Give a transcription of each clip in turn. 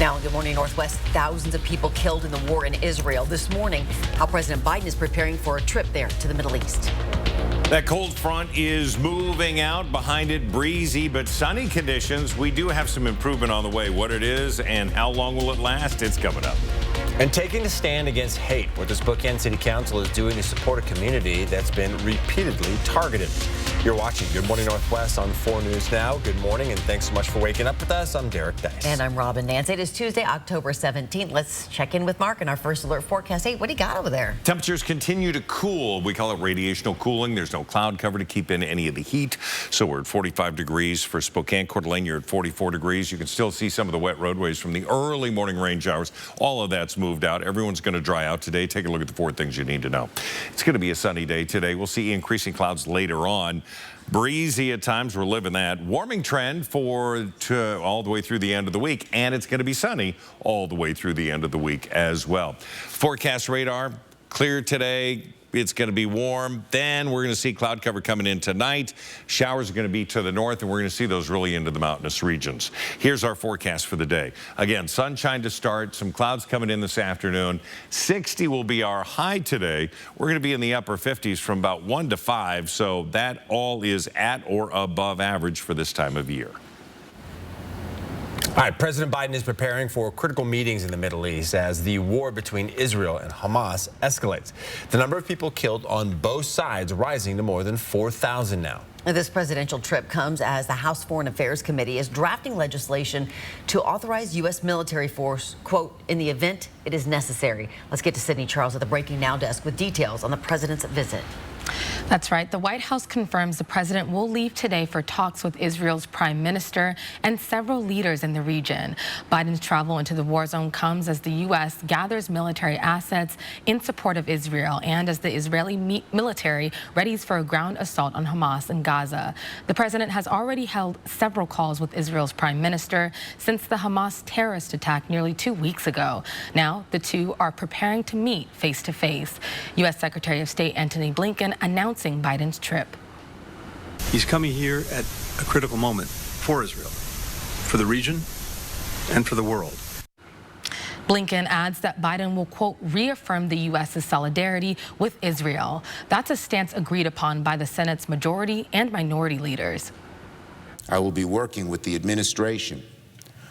Now, Good Morning Northwest, thousands of people killed in the war in Israel. This morning, how President Biden is preparing for a trip there to the Middle East. That cold front is moving out. Behind it, breezy but sunny conditions. We do have some improvement on the way. What it is and how long will it last? It's coming up. And taking a stand against hate, what the Spokane City Council is doing to support a community that's been repeatedly targeted. You're watching Good Morning Northwest on 4 News Now. Good morning, and thanks so much for waking up with us. I'm Derek Dice. And I'm Robin Nance. It is Tuesday, October 17th. Let's check in with Mark in our first alert forecast. Hey, what do you got over there? Temperatures continue to cool. We call it radiational cooling. There's no cloud cover to keep in any of the heat. So we're at 45 degrees for Spokane. Coeur d'Alene, you're at 44 degrees. You can still see some of the wet roadways from the early morning rain showers. All of that's moved out. Everyone's going to dry out today. Take a look at the 4 things you need to know. It's going to be a sunny day today. We'll see increasing clouds later on. Breezy at times, we're living that. Warming trend for all the way through the end of the week, and it's going to be sunny all the way through the end of the week as well. Forecast radar, clear today. It's going to be warm. Then we're going to see cloud cover coming in tonight. Showers are going to be to the north, and we're going to see those really into the mountainous regions. Here's our forecast for the day. Again, sunshine to start, some clouds coming in this afternoon. 60 will be our high today. We're going to be in the upper 50s from about 1 to 5, so that all is at or above average for this time of year. All right, President Biden is preparing for critical meetings in the Middle East as the war between Israel and Hamas escalates. The number of people killed on both sides rising to more than 4,000 now. This presidential trip comes as the House Foreign Affairs Committee is drafting legislation to authorize U.S. military force, quote, in the event it is necessary. Let's get to Sydney Charles at the Breaking Now desk with details on the president's visit. That's right. The White House confirms the president will leave today for talks with Israel's prime minister and several leaders in the region. Biden's travel into the war zone comes as the U.S. gathers military assets in support of Israel and as the Israeli military readies for a ground assault on Hamas in Gaza. The president has already held several calls with Israel's prime minister since the Hamas terrorist attack nearly 2 weeks ago. Now, the two are preparing to meet face to face. U.S. Secretary of State Antony Blinken announcing Biden's trip. He's coming here at a critical moment for Israel, for the region, and for the world. Blinken adds that Biden will, quote, reaffirm the U.S.'s solidarity with Israel. That's a stance agreed upon by the Senate's majority and minority leaders. I will be working with the administration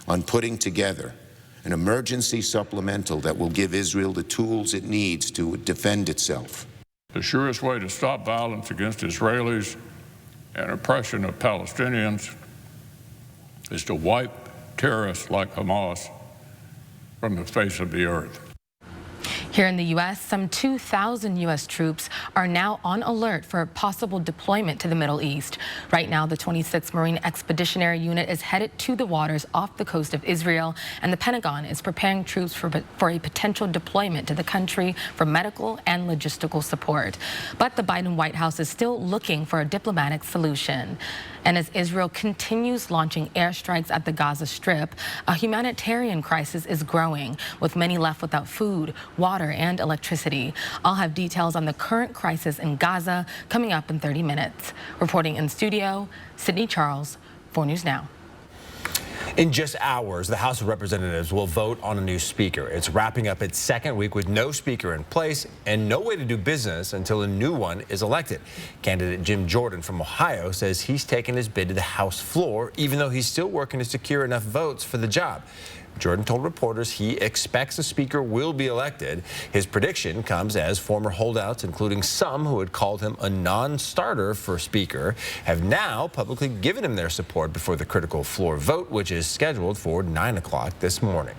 on putting together an emergency supplemental that will give Israel the tools it needs to defend itself. The surest way to stop violence against Israelis and oppression of Palestinians is to wipe terrorists like Hamas from the face of the earth. Here in the U.S., some 2,000 U.S. troops are now on alert for a possible deployment to the Middle East. Right now, the 26th Marine Expeditionary Unit is headed to the waters off the coast of Israel, and the Pentagon is preparing troops for a potential deployment to the country for medical and logistical support. But the Biden White House is still looking for a diplomatic solution. And as Israel continues launching airstrikes at the Gaza Strip, a humanitarian crisis is growing, with many left without food, water, and electricity. I'll have details on the current crisis in Gaza coming up in 30 minutes. Reporting in studio, Sydney Charles, 4 News Now. In just hours, the House of Representatives will vote on a new speaker. It's wrapping up its second week with no speaker in place and no way to do business until a new one is elected. Candidate Jim Jordan from Ohio says he's taken his bid to the House floor, even though he's still working to secure enough votes for the job. Jordan told reporters he expects a speaker will be elected. His prediction comes as former holdouts, including some who had called him a non-starter for speaker, have now publicly given him their support before the critical floor vote, which is scheduled for 9 o'clock this morning.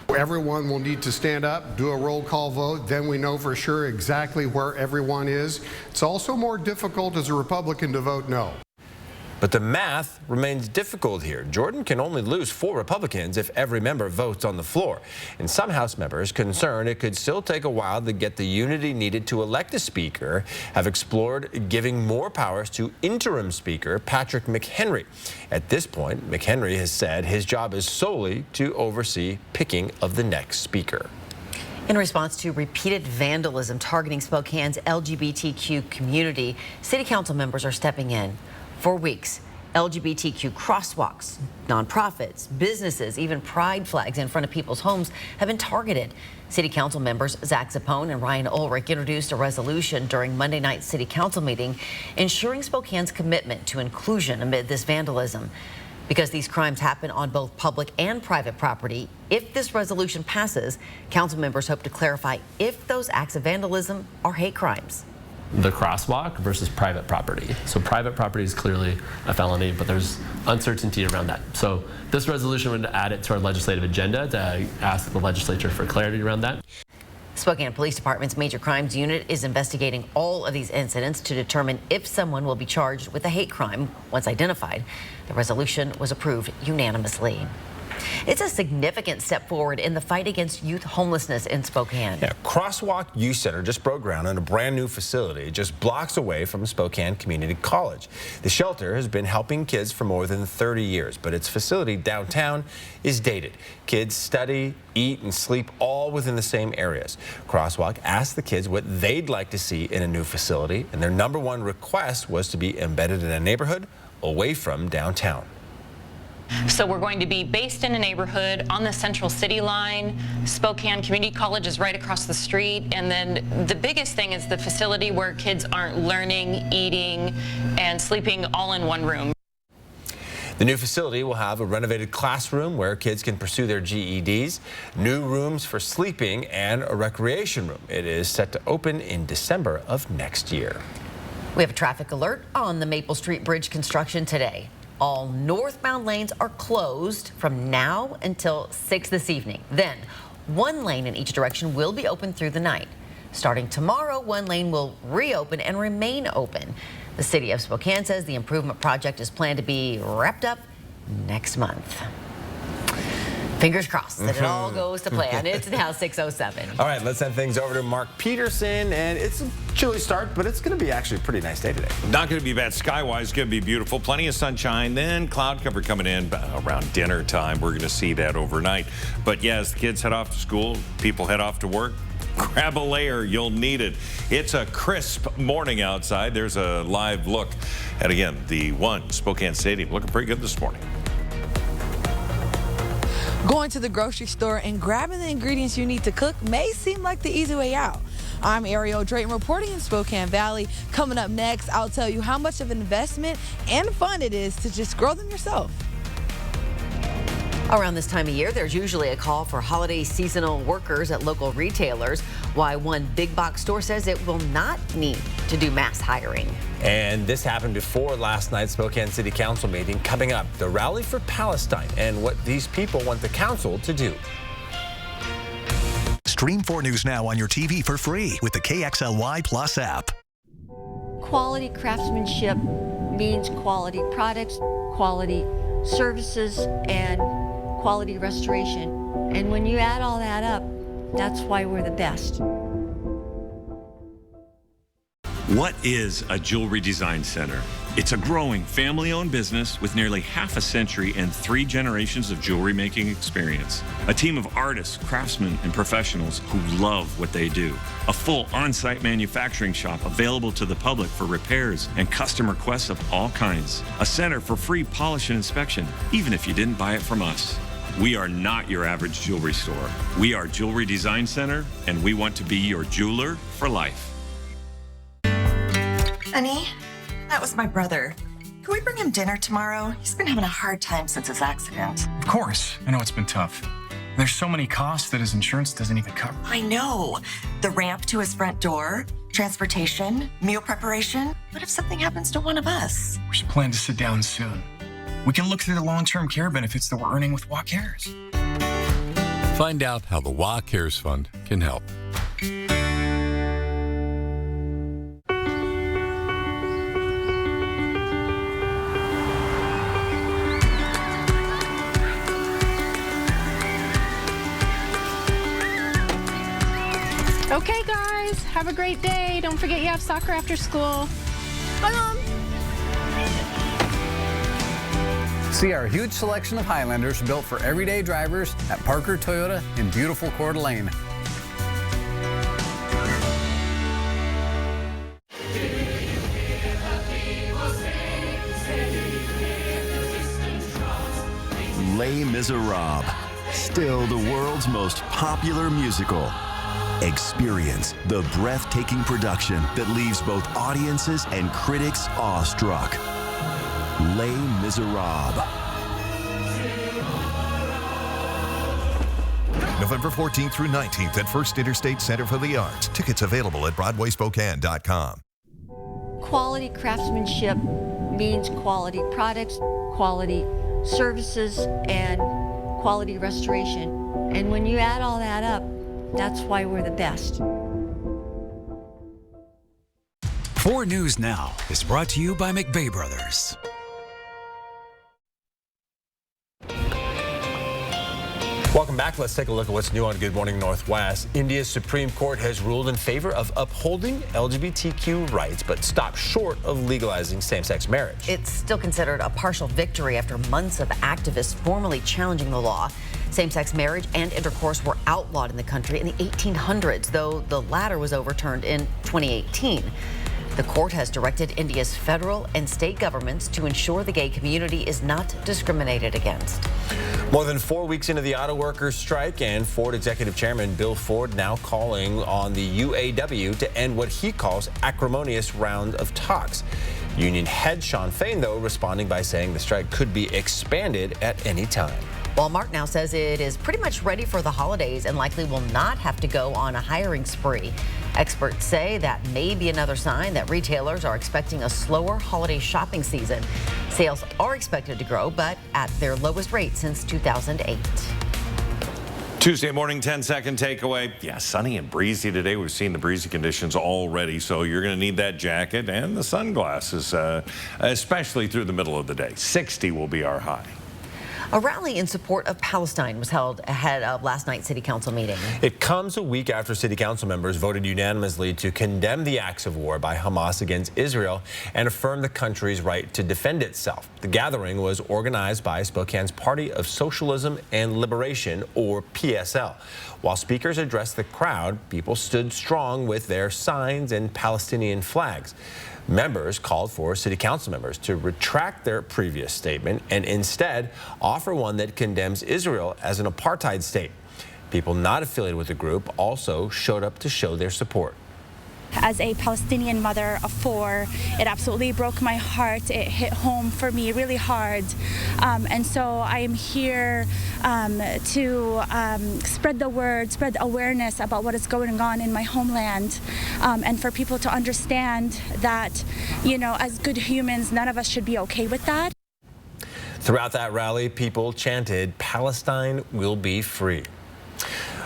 Everyone will need to stand up, do a roll call vote, then we know for sure exactly where everyone is. It's also more difficult as a Republican to vote no. But the math remains difficult here. Jordan can only lose 4 Republicans if every member votes on the floor. And some House members concerned it could still take a while to get the unity needed to elect a speaker have explored giving more powers to interim speaker Patrick McHenry. At this point, McHenry has said his job is solely to oversee picking of the next speaker. In response to repeated vandalism targeting Spokane's LGBTQ community, city council members are stepping in. For weeks, LGBTQ crosswalks, nonprofits, businesses, even pride flags in front of people's homes have been targeted. City Council members Zach Zappone and Ryan Ulrich introduced a resolution during Monday night's City Council meeting, ensuring Spokane's commitment to inclusion amid this vandalism. Because these crimes happen on both public and private property, if this resolution passes, council members hope to clarify if those acts of vandalism are hate crimes. The crosswalk versus private property. So private property is clearly a felony, but there's uncertainty around that. So this resolution would add it to our legislative agenda to ask the legislature for clarity around that. Spokane Police Department's Major Crimes Unit is investigating all of these incidents to determine if someone will be charged with a hate crime once identified. The resolution was approved unanimously. It's a significant step forward in the fight against youth homelessness in Spokane. Yeah, Crosswalk Youth Center just broke ground in a brand new facility just blocks away from Spokane Community College. The shelter has been helping kids for more than 30 years, but its facility downtown is dated. Kids study, eat, and sleep all within the same areas. Crosswalk asked the kids what they'd like to see in a new facility, and their #1 request was to be embedded in a neighborhood away from downtown. So we're going to be based in a neighborhood on the central city line. Spokane Community College is right across the street. And then the biggest thing is the facility where kids aren't learning, eating, and sleeping all in one room. The new facility will have a renovated classroom where kids can pursue their GEDs, new rooms for sleeping, and a recreation room. It is set to open in December of next year. We have a traffic alert on the Maple Street Bridge construction today. All northbound lanes are closed from now until 6 this evening. Then, one lane in each direction will be open through the night. Starting tomorrow, one lane will reopen and remain open. The city of Spokane says the improvement project is planned to be wrapped up next month. Fingers crossed that it all goes to plan. It's now 6:07. All right, let's send things over to Mark Peterson. And it's a chilly start, but it's going to be actually a pretty nice day today. Not going to be bad sky-wise. Going to be beautiful. Plenty of sunshine. Then cloud cover coming in around dinner time. We're going to see that overnight. But yeah, as the kids head off to school, people head off to work, grab a layer. You'll need it. It's a crisp morning outside. There's a live look at, again, the One Spokane Stadium. Looking pretty good this morning. Going to the grocery store and grabbing the ingredients you need to cook may seem like the easy way out. I'm Ariel Drayton reporting in Spokane Valley. Coming up next, I'll tell you how much of an investment and fun it is to just grow them yourself. Around this time of year, there's usually a call for holiday seasonal workers at local retailers. Why one big box store says it will not need to do mass hiring. And this happened before last night's Spokane City Council meeting. Coming up, the Rally for Palestine and what these people want the council to do. Stream 4 News now on your TV for free with the KXLY Plus app. Quality craftsmanship means quality products, quality services, and quality restoration. And when you add all that up, that's why we're the best. What is a jewelry design center? It's a growing family-owned business with nearly half a century and 3 generations of jewelry making experience. A team of artists, craftsmen, and professionals who love what they do. A full on-site manufacturing shop available to the public for repairs and custom requests of all kinds. A center for free polish and inspection, even if you didn't buy it from us. We are not your average jewelry store. We are Jewelry Design Center, and we want to be your jeweler for life. Honey, that was my brother. Can we bring him dinner tomorrow? He's been having a hard time since his accident. Of course. I know it's been tough. There's so many costs that his insurance doesn't even cover. I know. The ramp to his front door, transportation, meal preparation. What if something happens to one of us? We should plan to sit down soon. We can look through the long-term care benefits that we're earning with WA Cares. Find out how the WA Cares Fund can help. Okay, guys, have a great day. Don't forget you have soccer after school. Bye, Mom. See our huge selection of Highlanders built for everyday drivers at Parker Toyota in beautiful Coeur d'Alene. Les Miserables, still the world's most popular musical. Experience the breathtaking production that leaves both audiences and critics awestruck. Les Miserables. November 14th through 19th at First Interstate Center for the Arts. Tickets available at BroadwaySpokane.com. Quality craftsmanship means quality products, quality services, and quality restoration. And when you add all that up, that's why we're the best. 4 News Now is brought to you by McVeigh Brothers. Welcome back. Let's take a look at what's new on Good Morning Northwest. India's Supreme Court has ruled in favor of upholding LGBTQ rights, but stopped short of legalizing same-sex marriage. It's still considered a partial victory after months of activists formally challenging the law. Same-sex marriage and intercourse were outlawed in the country in the 1800s, though the latter was overturned in 2018. The court has directed India's federal and state governments to ensure the gay community is not discriminated against. More than 4 weeks into the auto workers' strike, and Ford Executive Chairman Bill Ford now calling on the UAW to end what he calls acrimonious round of talks. Union head Sean Fain, though, responding by saying the strike could be expanded at any time. Walmart now says it is pretty much ready for the holidays and likely will not have to go on a hiring spree. Experts say that may be another sign that retailers are expecting a slower holiday shopping season. Sales are expected to grow, but at their lowest rate since 2008. Tuesday morning, 10-second takeaway. Yeah, sunny and breezy today. We've seen the breezy conditions already, so you're going to need that jacket and the sunglasses, especially through the middle of the day. 60 will be our high. A rally in support of Palestine was held ahead of last night's city council meeting. It comes a week after city council members voted unanimously to condemn the acts of war by Hamas against Israel and affirm the country's right to defend itself. The gathering was organized by Spokane's Party of Socialism and Liberation, or PSL. While speakers addressed the crowd, people stood strong with their signs and Palestinian flags. Members called for city council members to retract their previous statement and instead offer one that condemns Israel as an apartheid state. People not affiliated with the group also showed up to show their support. As a Palestinian mother of 4, it absolutely broke my heart. It hit home for me really hard. And so I am here to spread the word, spread awareness about what is going on in my homeland, and for people to understand that, you know, as good humans, none of us should be okay with that. Throughout that rally, people chanted, "Palestine will be free."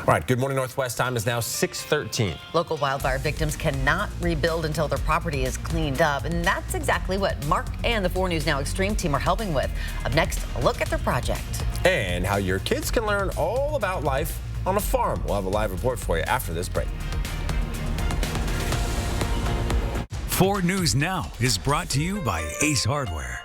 All right, Good Morning Northwest time is now 6:13. Local wildfire victims cannot rebuild until their property is cleaned up, and that's exactly what Mark and the 4 News Now Extreme team are helping with. Up next, a look at their project. And how your kids can learn all about life on a farm. We'll have a live report for you after this break. 4 News Now is brought to you by Ace Hardware.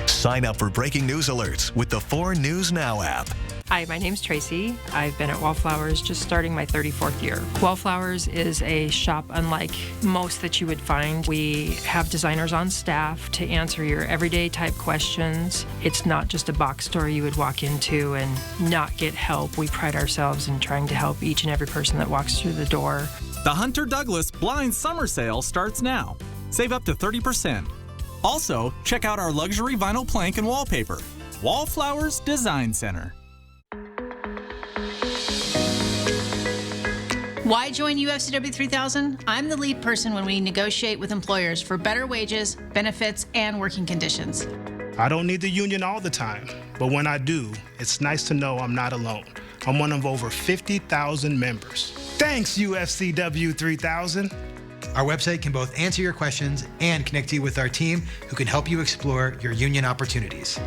Sign up for breaking news alerts with the 4 News Now app. Hi, my name's Tracy. I've been at Wallflowers just starting my 34th year. Wallflowers is a shop unlike most that you would find. We have designers on staff to answer your everyday type questions. It's not just a box store you would walk into and not get help. We pride ourselves in trying to help each and every person that walks through the door. The Hunter Douglas Blind Summer Sale starts now. Save up to 30%. Also, check out our luxury vinyl plank and wallpaper. Wallflowers Design Center. Why join UFCW 3000? I'm the lead person when we negotiate with employers for better wages, benefits, and working conditions. I don't need the union all the time, but when I do, it's nice to know I'm not alone. I'm one of over 50,000 members. Thanks, UFCW 3000. Our website can both answer your questions and connect you with our team who can help you explore your union opportunities.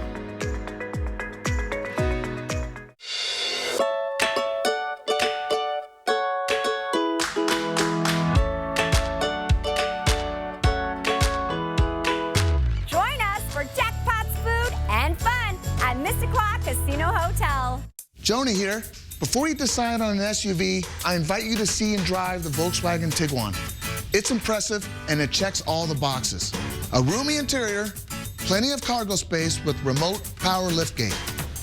Join us for jackpots, food, and fun at Mystic Rock Casino Hotel. Jonah here. Before you decide on an SUV, I invite you to see and drive the Volkswagen Tiguan. It's impressive and it checks all the boxes. A roomy interior, plenty of cargo space with remote power liftgate.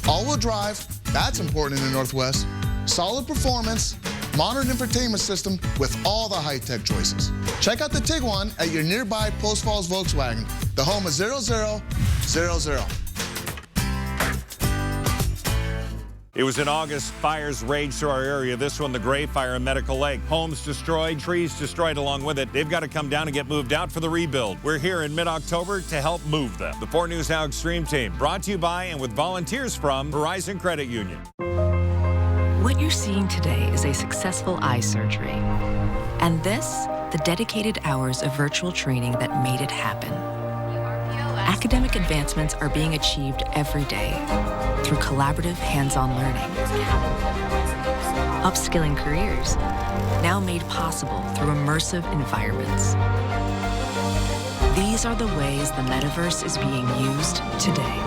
All-wheel drive, that's important in the Northwest. Solid performance, modern infotainment system with all the high-tech choices. Check out the Tiguan at your nearby Post Falls Volkswagen, the home of 0000. It was in August, fires raged through our area. This one, the Gray Fire in Medical Lake. Homes destroyed, trees destroyed along with it. They've got to come down and get moved out for the rebuild. We're here in mid-October to help move them. The 4 News Now Extreme Team, brought to you by and with volunteers from Horizon Credit Union. What you're seeing today is a successful eye surgery. And this, the dedicated hours of virtual training that made it happen. Academic advancements are being achieved every day through collaborative hands-on learning. Upskilling careers, now made possible through immersive environments. These are the ways the metaverse is being used today.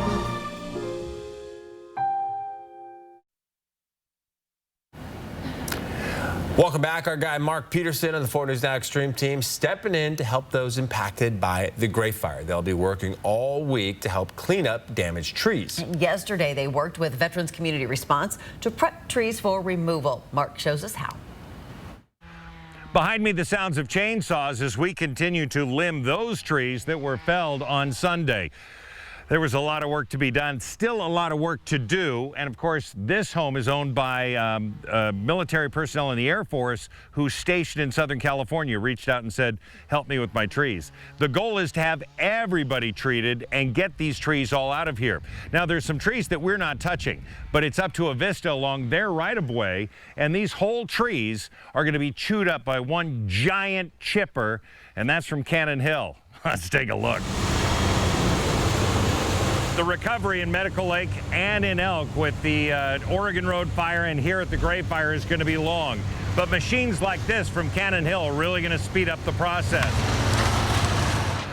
Welcome back. Our guy Mark Peterson of the 4 News Now Extreme Team stepping in to help those impacted by the Gray Fire. They'll be working all week to help clean up damaged trees. Yesterday, they worked with Veterans Community Response to prep trees for removal. Mark shows us how. Behind me, the sounds of chainsaws as we continue to limb those trees that were felled on Sunday. There was a lot of work to be done, still a lot of work to do. And of course, this home is owned by military personnel in the Air Force who's stationed in Southern California, reached out and said, help me with my trees. The goal is to have everybody treated and get these trees all out of here. Now, there's some trees that we're not touching, but it's up to Avista along their right-of-way. And these whole trees are going to be chewed up by one giant chipper, and that's from Cannon Hill. Let's take a look. The recovery in Medical Lake and in Elk with the Oregon Road fire and here at the Gray Fire is going to be long. But machines like this from Cannon Hill are really going to speed up the process.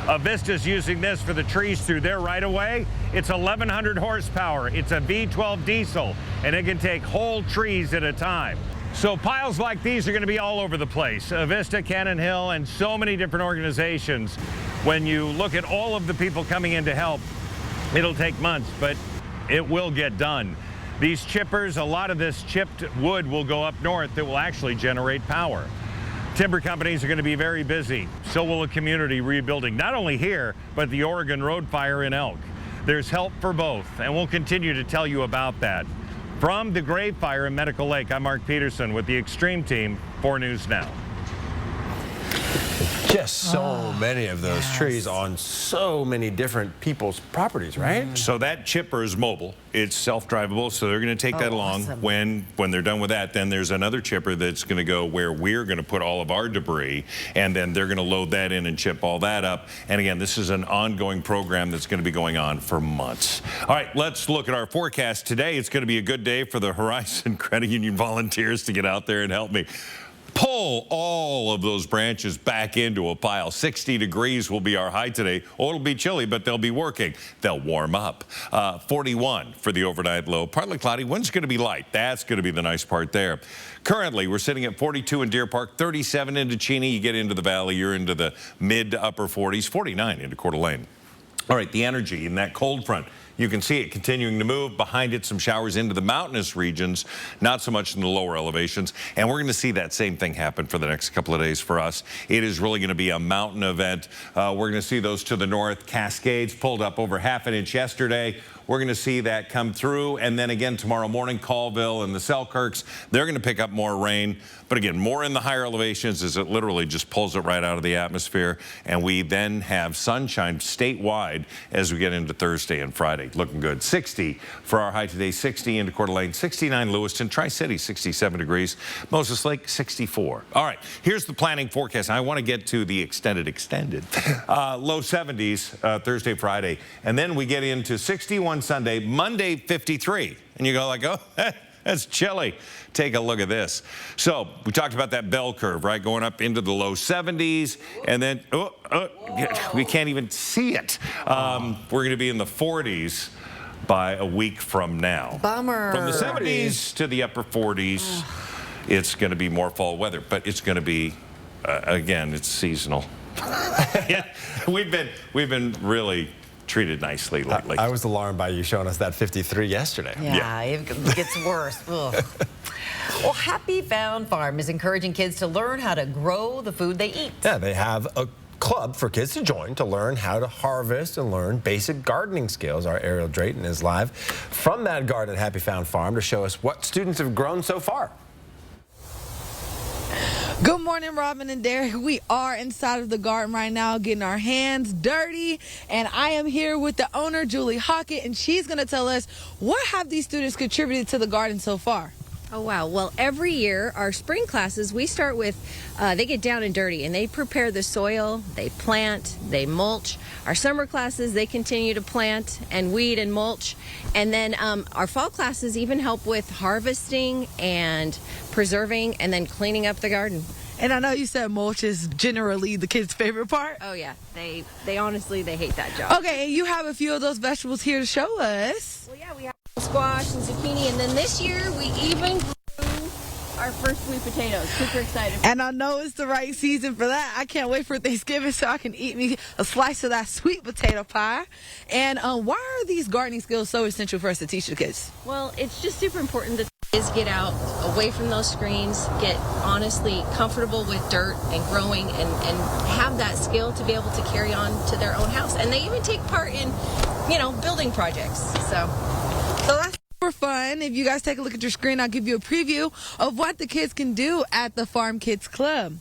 Avista's using this for the trees through their right-of-way. It's 1,100 horsepower. It's a V12 diesel, and it can take whole trees at a time. So piles like these are going to be all over the place. Avista, Cannon Hill, and so many different organizations. When you look at all of the people coming in to help, it'll take months, but it will get done. These chippers, a lot of this chipped wood will go up north that will actually generate power. Timber companies are going to be very busy. So will the community rebuilding, not only here, but the Oregon Road fire in Elk. There's help for both, and we'll continue to tell you about that. From the Gray Fire in Medical Lake, I'm Mark Peterson with the Extreme Team, 4 News Now. Just so many of those trees on so many different people's properties, right? So that chipper is mobile. It's self-drivable, so they're going to take that along. Awesome. When they're done with that, then there's another chipper that's going to go where we're going to put all of our debris, and then they're going to load that in and chip all that up. And again, this is an ongoing program that's going to be going on for months. All right, let's look at our forecast today. It's going to be a good day for the Horizon Credit Union volunteers to get out there and help me pull all of those branches back into a pile. 60 degrees will be our high today. Oh, it'll be chilly, but they'll be working. They'll warm up. 41 for the overnight low. Partly cloudy. Wind's going to be light. That's going to be the nice part there. Currently, we're sitting at 42 in Deer Park, 37 into Cheney. You get into the valley, you're into the mid to upper 40s, 49 into Coeur d'Alene. All right, the energy in that cold front. You can see it continuing to move. Behind it, some showers into the mountainous regions, not so much in the lower elevations. And we're going to see that same thing happen for the next couple of days for us. It is really going to be a mountain event. We're going to see those to the north. Cascades pulled up over ½ an inch yesterday. We're going to see that come through. And then again tomorrow morning, Colville and the Selkirks, they're going to pick up more rain. But again, more in the higher elevations as it literally just pulls it right out of the atmosphere. And we then have sunshine statewide as we get into Thursday and Friday. Looking good. 60 for our high today, 60 into Coeur d'Alene, 69 Lewiston, Tri-City, 67 degrees, Moses Lake, 64. All right, here's the planning forecast. I want to get to the extended. Low 70s Thursday, Friday. And then we get into 61 Sunday, Monday 53. And you go like, oh, that's chilly. Take a look at this. So we talked about that bell curve, right? Going up into the low 70s. And then, we can't even see it. We're going to be in the 40s by a week from now. Bummer. From the 70s to the upper 40s, it's going to be more fall weather. But it's going to be, again, it's seasonal. Yeah, we've been really treated nicely lately. I was alarmed by you showing us that 53 yesterday. Yeah, it gets worse. Ugh. Well, Happy Found Farm is encouraging kids to learn how to grow the food they eat. Yeah, they have a club for kids to join to learn how to harvest and learn basic gardening skills. Our Ariel Drayton is live from that garden at Happy Found Farm to show us what students have grown so far. Good morning, Robin and Derek. We are inside of the garden right now getting our hands dirty, and I am here with the owner, Julie Hockett, and she's going to tell us what have these students contributed to the garden so far. Oh, wow. Well, every year, our spring classes, we start with, they get down and dirty, and they prepare the soil, they plant, they mulch. Our summer classes, they continue to plant and weed and mulch. And then our fall classes even help with harvesting and preserving and then cleaning up the garden. And I know you said mulch is generally the kids' favorite part. Oh, yeah. They honestly, they hate that job. Okay, and you have a few of those vegetables here to show us. Well, yeah, we have squash and zucchini, and then this year we even grew our first sweet potatoes. Super excited. And I know it's the right season for that. I can't wait for Thanksgiving so I can eat me a slice of that sweet potato pie. And why are these gardening skills so essential for us to teach the kids? Well, it's just super important that kids get out away from those screens, get honestly comfortable with dirt and growing, and have that skill to be able to carry on to their own house. And they even take part in, building projects. So that's super fun. If you guys take a look at your screen, I'll give you a preview of what the kids can do at the Farm Kids Club.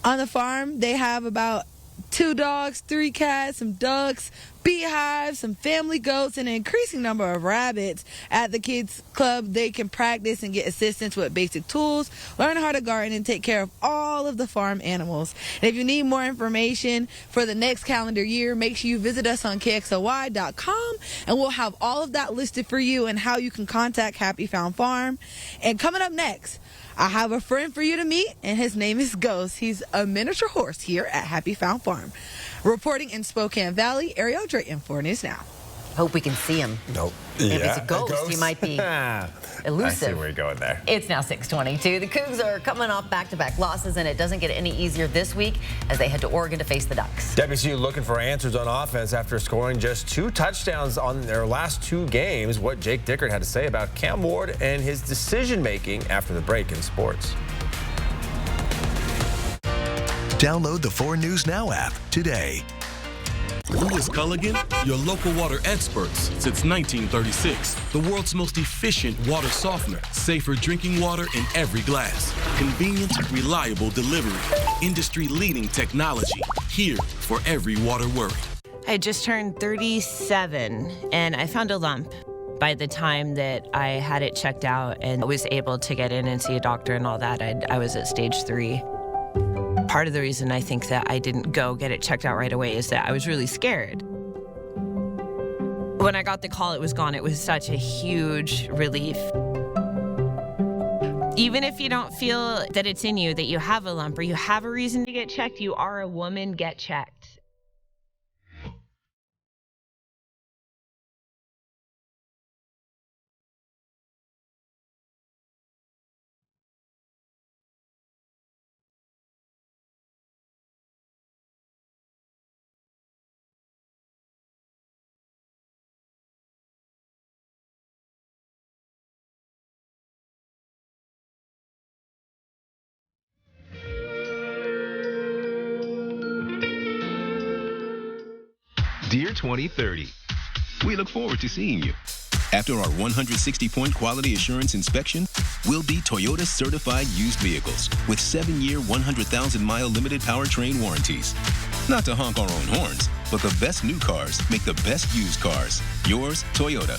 On the farm, they have about 2 dogs, 3 cats, some ducks, beehives, some family goats, and an increasing number of rabbits. At the kids club, they can practice and get assistance with basic tools, learn how to garden, and take care of all of the farm animals. And if you need more information for the next calendar year, make sure you visit us on KXLY.com, and we'll have all of that listed for you and how you can contact Happy Found Farm. And coming up next, I have a friend for you to meet, and his name is Ghost. He's a miniature horse here at Happy Found Farm. Reporting in Spokane Valley, Ariel Drayton for News Now. Hope we can see him. Nope. If it's a ghost, he might be elusive. I see where you're going there. It's now 6:22. The Cougs are coming off back-to-back losses, and it doesn't get any easier this week as they head to Oregon to face the Ducks. WCU looking for answers on offense after scoring just 2 touchdowns on their last 2 games. What Jake Dickert had to say about Cam Ward and his decision-making after the break in sports. Download the 4 News Now app today. Who is Culligan? Your local water experts since 1936. The world's most efficient water softener. Safer drinking water in every glass. Convenient, reliable delivery. Industry-leading technology. Here for every water worry. I just turned 37 and I found a lump. By the time that I had it checked out and was able to get in and see a doctor and all that, I was at stage 3. Part of the reason I think that I didn't go get it checked out right away is that I was really scared. When I got the call, it was gone. It was such a huge relief. Even if you don't feel that it's in you, that you have a lump or you have a reason to get checked, you are a woman, get checked. Dear 2030, we look forward to seeing you. After our 160-point quality assurance inspection, we'll be Toyota certified used vehicles with 7-year, 100,000-mile limited powertrain warranties. Not to honk our own horns, but the best new cars make the best used cars. Yours, Toyota.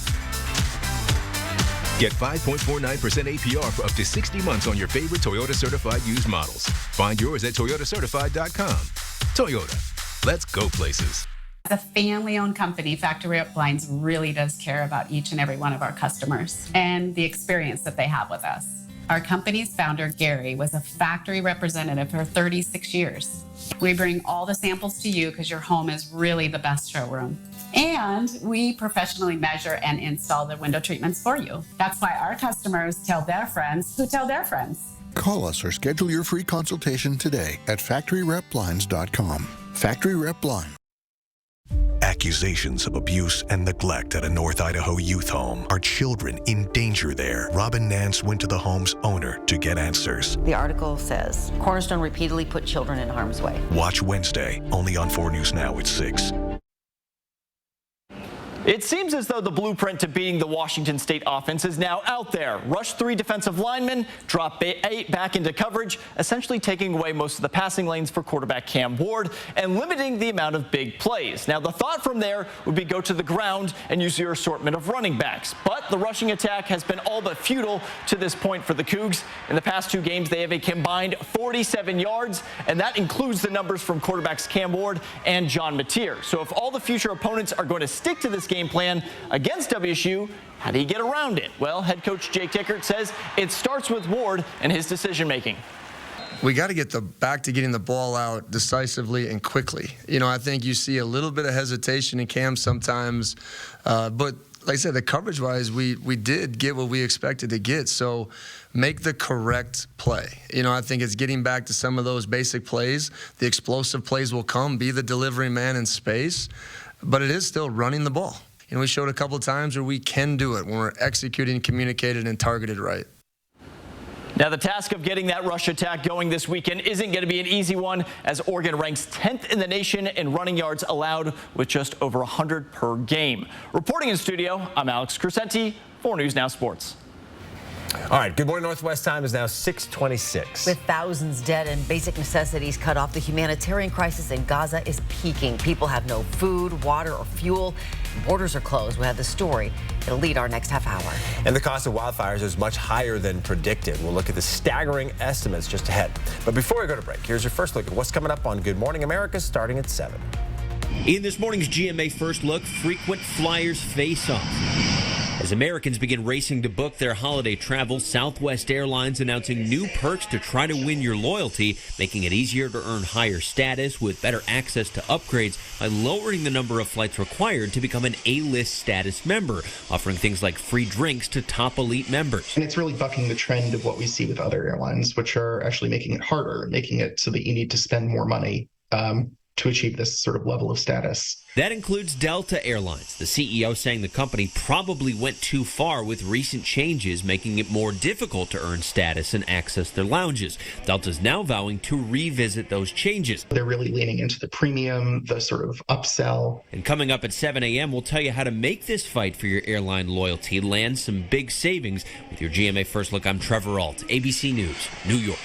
Get 5.49% APR for up to 60 months on your favorite Toyota certified used models. Find yours at toyotacertified.com. Toyota, let's go places. As a family-owned company, Factory Up Blinds really does care about each and every one of our customers and the experience that they have with us. Our company's founder, Gary, was a factory representative for 36 years. We bring all the samples to you because your home is really the best showroom. And we professionally measure and install the window treatments for you. That's why our customers tell their friends who tell their friends. Call us or schedule your free consultation today at factoryrepblinds.com. Factory Rep Blind. At Accusations of abuse and neglect at a North Idaho youth home. Are children in danger there? Robin Nance went to the home's owner to get answers. The article says Cornerstone repeatedly put children in harm's way. Watch Wednesday, only on 4 News Now at 6. It seems as though the blueprint to beating the Washington State offense is now out there. Rush 3 defensive linemen, drop 8 back into coverage, essentially taking away most of the passing lanes for quarterback Cam Ward and limiting the amount of big plays. Now, the thought from there would be go to the ground and use your assortment of running backs. But the rushing attack has been all but futile to this point for the Cougs. In the past 2 games, they have a combined 47 yards, and that includes the numbers from quarterbacks Cam Ward and John Mateer. So if all the future opponents are going to stick to this game plan against WSU, how do you get around it? Well, head coach Jake Dickert says it starts with Ward and his decision making. We got to get back to getting the ball out decisively and quickly. You know, I think you see a little bit of hesitation in Cam sometimes, but like I said, the coverage-wise, we did get what we expected to get. So make the correct play. You know, I think it's getting back to some of those basic plays. The explosive plays will come, be the delivery man in space, but it is still running the ball. And we showed a couple of times where we can do it when we're executing, communicated, and targeted right. Now, the task of getting that rush attack going this weekend isn't going to be an easy one, as Oregon ranks 10th in the nation in running yards allowed with just over 100 per game. Reporting in studio, I'm Alex Crescenti, 4 News Now Sports. All right, Good Morning Northwest time is now 6:26. With thousands dead and basic necessities cut off, the humanitarian crisis in Gaza is peaking. People have no food, water, or fuel. Borders are closed. We have the story. It'll lead our next half hour. And the cost of wildfires is much higher than predicted. We'll look at the staggering estimates just ahead. But before we go to break, here's your first look at what's coming up on Good Morning America starting at 7. In this morning's GMA First Look, frequent flyers face off. As Americans begin racing to book their holiday travel, Southwest Airlines announcing new perks to try to win your loyalty, making it easier to earn higher status with better access to upgrades by lowering the number of flights required to become an A-list status member, offering things like free drinks to top elite members. And it's really bucking the trend of what we see with other airlines, which are actually making it harder, making it so that you need to spend more money to achieve this sort of level of status. That includes Delta Airlines, the CEO saying the company probably went too far with recent changes, making it more difficult to earn status and access their lounges. Delta's now vowing to revisit those changes. They're really leaning into the premium, the sort of upsell. And coming up at 7 a.m., we'll tell you how to make this fight for your airline loyalty land some big savings. With your GMA First Look, I'm Trevor Ault, ABC News, New York.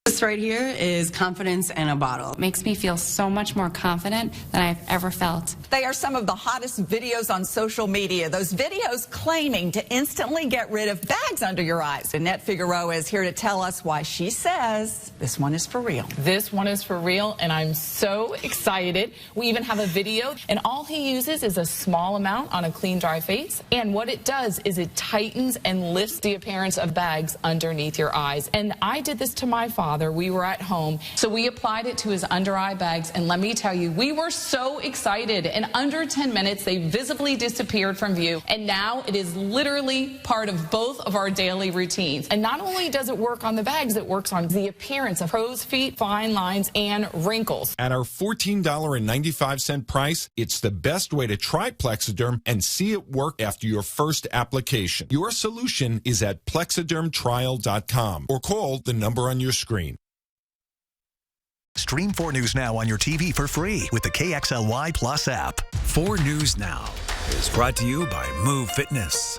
This right here is confidence in a bottle. It makes me feel so much more confident than I've ever felt. They are some of the hottest videos on social media. Those videos claiming to instantly get rid of bags under your eyes. Annette Figueroa is here to tell us why she says this one is for real. This one is for real, and I'm so excited. We even have a video, and all he uses is a small amount on a clean, dry face. And what it does is it tightens and lifts the appearance of bags underneath your eyes. And I did this to my father. We were at home, so we applied it to his under eye bags, and let me tell you, we were so excited. In under 10 minutes, they visibly disappeared from view, and now it is literally part of both of our daily routines. And not only does it work on the bags, it works on the appearance of crow's feet, fine lines, and wrinkles. At our $14.95 price, it's the best way to try Plexiderm and see it work after your first application. Your solution is at plexidermtrial.com or call the number on your screen. Stream 4 News Now on your TV for free with the KXLY Plus app. 4 News Now is brought to you by Move Fitness.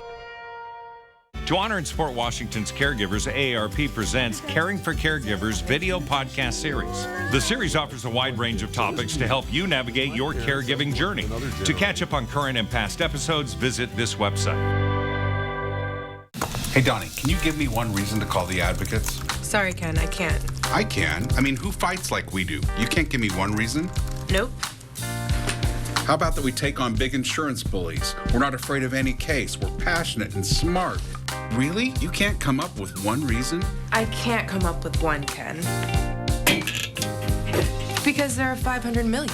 To honor and support Washington's caregivers, AARP presents Caring for Caregivers video podcast series. The series offers a wide range of topics to help you navigate your caregiving journey. To catch up on current and past episodes, visit this website. Hey, Donnie, can you give me one reason to call the advocates? Sorry, Ken, I can't. I can. I mean, who fights like we do? You can't give me one reason? Nope. How about that we take on big insurance bullies? We're not afraid of any case. We're passionate and smart. Really? You can't come up with one reason? I can't come up with one, Ken. Because there are 500 million.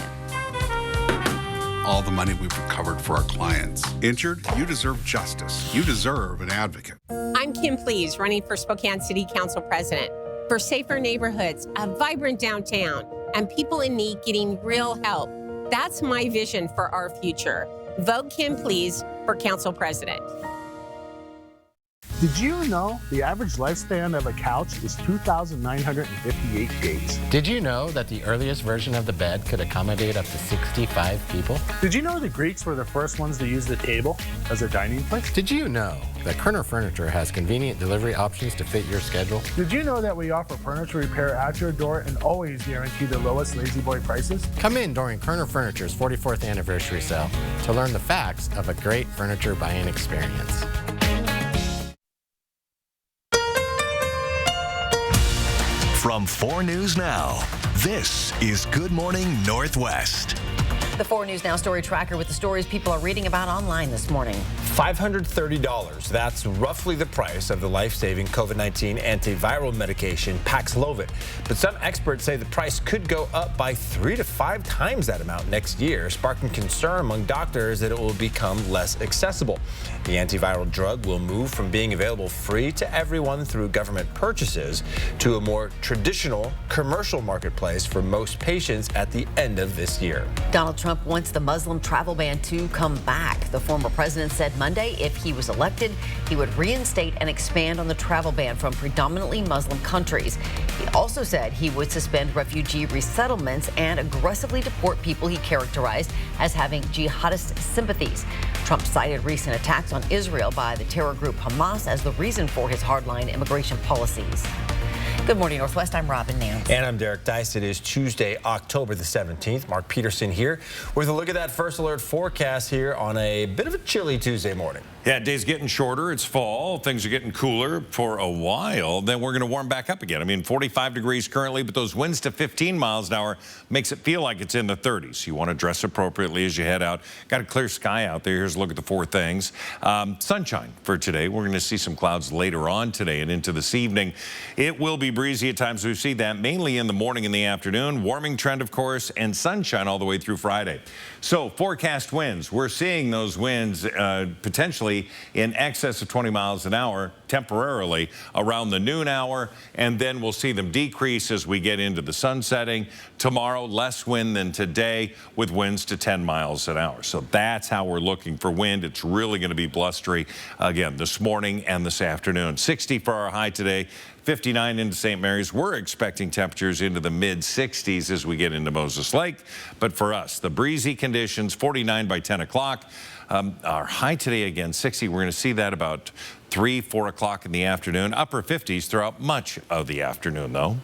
All the money we've recovered for our clients. Injured? You deserve justice. You deserve an advocate. I'm Kim Please, running for Spokane City Council President. for safer neighborhoods, a vibrant downtown, and people in need getting real help. That's my vision for our future. Vote Kim, please, for council president. Did you know the average lifespan of a couch is 2,958 days? Did you know that the earliest version of the bed could accommodate up to 65 people? Did you know the Greeks were the first ones to use the table as a dining place? Did you know that Kerner Furniture has convenient delivery options to fit your schedule? Did you know that we offer furniture repair at your door and always guarantee the lowest Lazy Boy prices? Come in during Kerner Furniture's 44th anniversary sale to learn the facts of a great furniture buying experience. From 4 News Now, this is Good Morning Northwest. The 4 News Now story tracker with the stories people are reading about online this morning. $530. That's roughly the price of the life-saving COVID-19 antiviral medication Paxlovid. But some experts say the price could go up by 3 to 5 times that amount next year, sparking concern among doctors that it will become less accessible. The antiviral drug will move from being available free to everyone through government purchases to a more traditional commercial marketplace for most patients at the end of this year. Donald Trump wants the Muslim travel ban to come back. The former president said Monday if he was elected, he would reinstate and expand on the travel ban from predominantly Muslim countries. He also said he would suspend refugee resettlements and aggressively deport people he characterized as having jihadist sympathies. Trump cited recent attacks on Israel by the terror group Hamas as the reason for his hardline immigration policies. Good morning, Northwest. I'm Robin Nance. And I'm Derek Dice. It is Tuesday, October the 17th. Mark Peterson here with a look at that first alert forecast here on a bit of a chilly Tuesday morning. Yeah, day's getting shorter. It's fall. Things are getting cooler for a while. Then we're going to warm back up again. I mean, 45 degrees currently, but those winds to 15 miles an hour makes it feel like it's in the 30s. You want to dress appropriately as you head out. Got a clear sky out there. Here's a look at the 4 things. Sunshine for today. We're going to see some clouds later on today and into this evening. It will be breezy at times. We see that mainly in the morning and the afternoon. Warming trend, of course, and sunshine all the way through Friday. So forecast winds. We're seeing those winds potentially in excess of 20 miles an hour temporarily around the noon hour, and then we'll see them decrease as we get into the sun setting. Tomorrow, less wind than today with winds to 10 miles an hour. So that's how we're looking for wind. It's really going to be blustery again this morning and this afternoon. 60 for our high today. 59 into St. Mary's. We're expecting temperatures into the mid-60s as we get into Moses Lake. But for us, the breezy conditions, 49 by 10 o'clock. Our high today, again, 60. We're going to see that about 3, 4 o'clock in the afternoon. Upper 50s throughout much of the afternoon, though.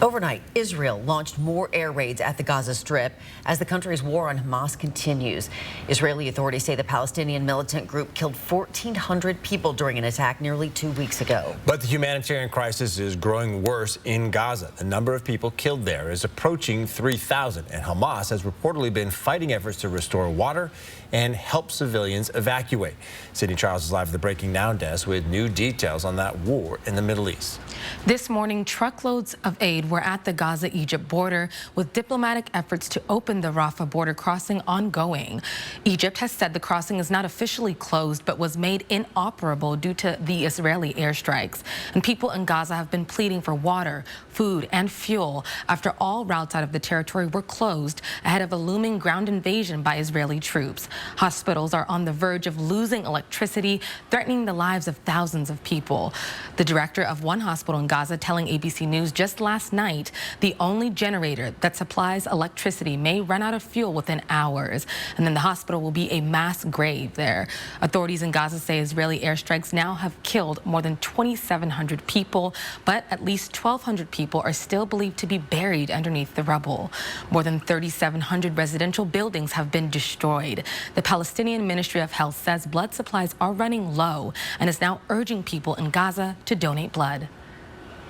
Overnight, Israel launched more air raids at the Gaza Strip as the country's war on Hamas continues. Israeli authorities say the Palestinian militant group killed 1,400 people during an attack nearly 2 weeks ago. But the humanitarian crisis is growing worse in Gaza. The number of people killed there is approaching 3,000, and Hamas has reportedly been fighting efforts to restore water and help civilians evacuate. Sydney Charles is live at the Breaking Now desk with new details on that war in the Middle East. This morning, truckloads of aid were at the Gaza-Egypt border, with diplomatic efforts to open the Rafah border crossing ongoing. Egypt has said the crossing is not officially closed, but was made inoperable due to the Israeli airstrikes. And people in Gaza have been pleading for water, food, and fuel after all routes out of the territory were closed ahead of a looming ground invasion by Israeli troops. Hospitals are on the verge of losing electricity, threatening the lives of thousands of people. The director of one hospital in Gaza telling ABC News just last night the only generator that supplies electricity may run out of fuel within hours, and then the hospital will be a mass grave there. Authorities in Gaza say Israeli airstrikes now have killed more than 2,700 people, but at least 1,200 people are still believed to be buried underneath the rubble. More than 3,700 residential buildings have been destroyed. The Palestinian Ministry of Health says blood supplies are running low and is now urging people in Gaza to donate blood.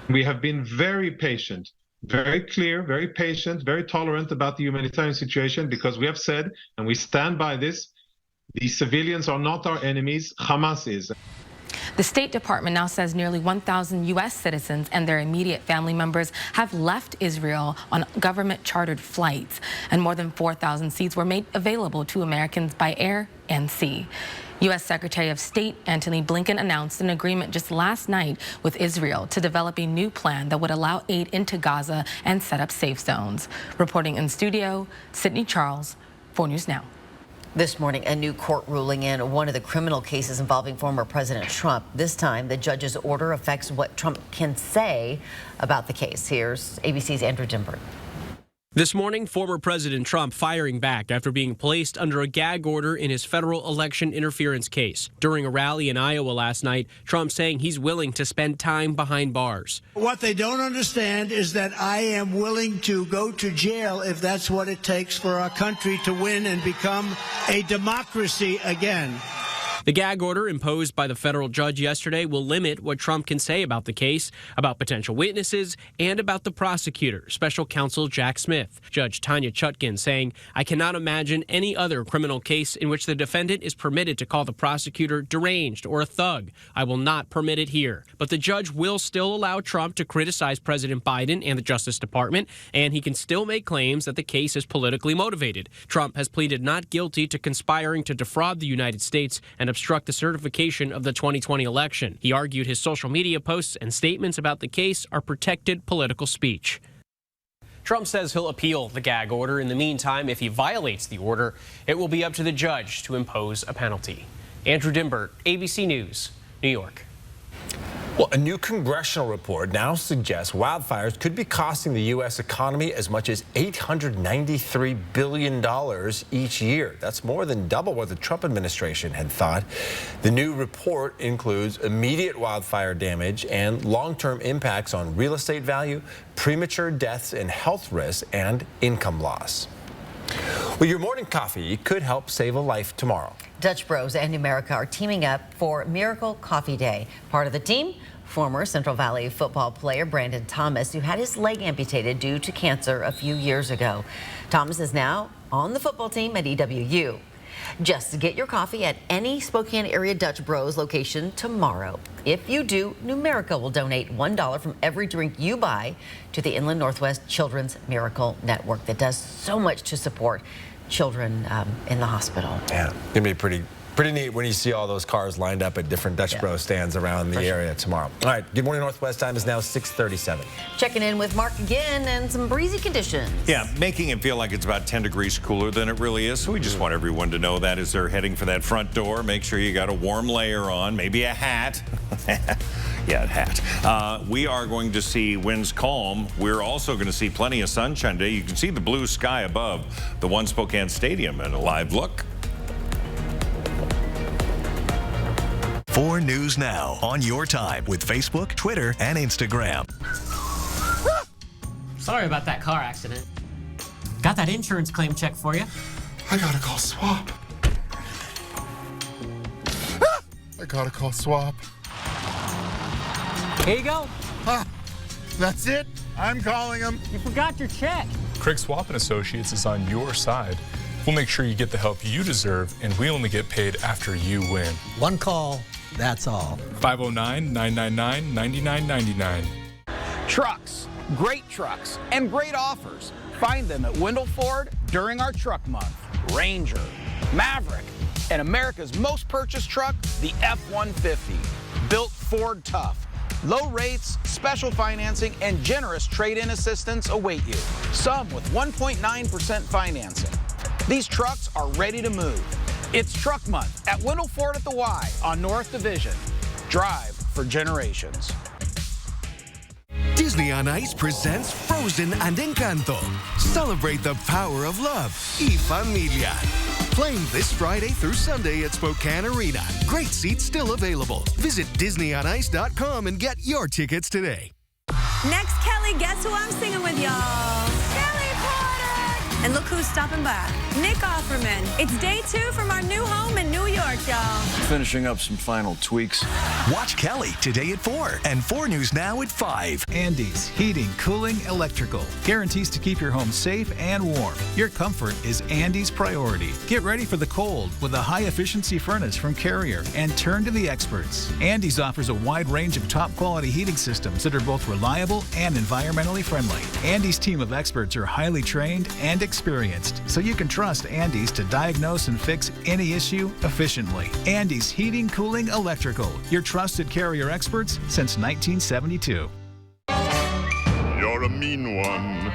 We have been very patient, very clear, very patient, very tolerant about the humanitarian situation, because we have said, and we stand by this, the civilians are not our enemies, Hamas is. The State Department now says nearly 1,000 U.S. citizens and their immediate family members have left Israel on government-chartered flights, and more than 4,000 seats were made available to Americans by air and sea. U.S. Secretary of State Antony Blinken announced an agreement just last night with Israel to develop a new plan that would allow aid into Gaza and set up safe zones. Reporting in studio, Sydney Charles, 4 News Now. This morning, a new court ruling in one of the criminal cases involving former President Trump. This time, the judge's order affects what Trump can say about the case. Here's ABC's Andrew Dimbert. This morning, former President Trump firing back after being placed under a gag order in his federal election interference case. During a rally in Iowa last night, Trump saying he's willing to spend time behind bars. What they don't understand is that I am willing to go to jail if that's what it takes for our country to win and become a democracy again. The gag order imposed by the federal judge yesterday will limit what Trump can say about the case, about potential witnesses, and about the prosecutor, Special Counsel Jack Smith. Judge Tanya Chutkin saying, "I cannot imagine any other criminal case in which the defendant is permitted to call the prosecutor deranged or a thug. I will not permit it here." But the judge will still allow Trump to criticize President Biden and the Justice Department, and he can still make claims that the case is politically motivated. Trump has pleaded not guilty to conspiring to defraud the United States and obstruct the certification of the 2020 election. He argued his social media posts and statements about the case are protected political speech. Trump says he'll appeal the gag order. In the meantime, if he violates the order, it will be up to the judge to impose a penalty. Andrew Dimbert, ABC News, New York. Well, a new congressional report now suggests wildfires could be costing the U.S. economy as much as $893 billion each year. That's more than double what the Trump administration had thought. The new report includes immediate wildfire damage and long-term impacts on real estate value, premature deaths and health risks, and income loss. Well, your morning coffee could help save a life tomorrow. Dutch Bros and Numerica are teaming up for Miracle Coffee Day. Part of the team, former Central Valley football player Brandon Thomas, who had his leg amputated due to cancer a few years ago. Thomas is now on the football team at EWU. Just get your coffee at any Spokane area Dutch Bros location tomorrow. If you do, Numerica will donate $1 from every drink you buy to the Inland Northwest Children's Miracle Network that does so much to support children in the hospital. Yeah, gonna be pretty neat when you see all those cars lined up at different Dutch Bros stands around the area tomorrow. All right, Good Morning Northwest time is now 6:37. Checking in with Mark again and some breezy conditions. Yeah, making it feel like it's about 10 degrees cooler than it really is. So we just want everyone to know that as they're heading for that front door. Make sure you got a warm layer on, maybe a hat. Yeah, hat. We are going to see winds calm. We're also going to see plenty of sunshine today. You can see the blue sky above the One Spokane Stadium and a live look. 4 News Now on your time with Facebook, Twitter, and Instagram. Sorry about that car accident. Got that insurance claim check for you. I gotta call SWAP. I gotta call SWAP. Here you go. That's it? I'm calling them. You forgot your check. Craig Swap & Associates is on your side. We'll make sure you get the help you deserve, and we only get paid after you win. One call, that's all. 509-999-9999. Trucks, great trucks, and great offers. Find them at Wendell Ford during our truck month. Ranger, Maverick, and America's most purchased truck, the F-150. Built Ford tough. Low rates, special financing, and generous trade-in assistance await you. Some with 1.9% financing. These trucks are ready to move. It's Truck Month at Wendell Ford at the Y on North Division. Drive for generations. Disney on Ice presents Frozen and Encanto. Celebrate the power of love y familia. Playing this Friday through Sunday at Spokane Arena. Great seats still available. Visit DisneyOnIce.com and get your tickets today. Next, Kelly, guess who I'm singing with, y'all? Kelly Porter! And look who's stopping by. Nick Offerman. It's day 2 from our new home in New York, y'all. Finishing up some final tweaks. Watch Kelly today at 4 and 4 News Now at 5. Andy's Heating, Cooling, Electrical. Guarantees to keep your home safe and warm. Your comfort is Andy's priority. Get ready for the cold with a high-efficiency furnace from Carrier and turn to the experts. Andy's offers a wide range of top-quality heating systems that are both reliable and environmentally friendly. Andy's team of experts are highly trained and experienced, so you can trust Andy's to diagnose and fix any issue efficiently. Andy's Heating, Cooling, Electrical, your trusted Carrier experts since 1972. You're a mean one,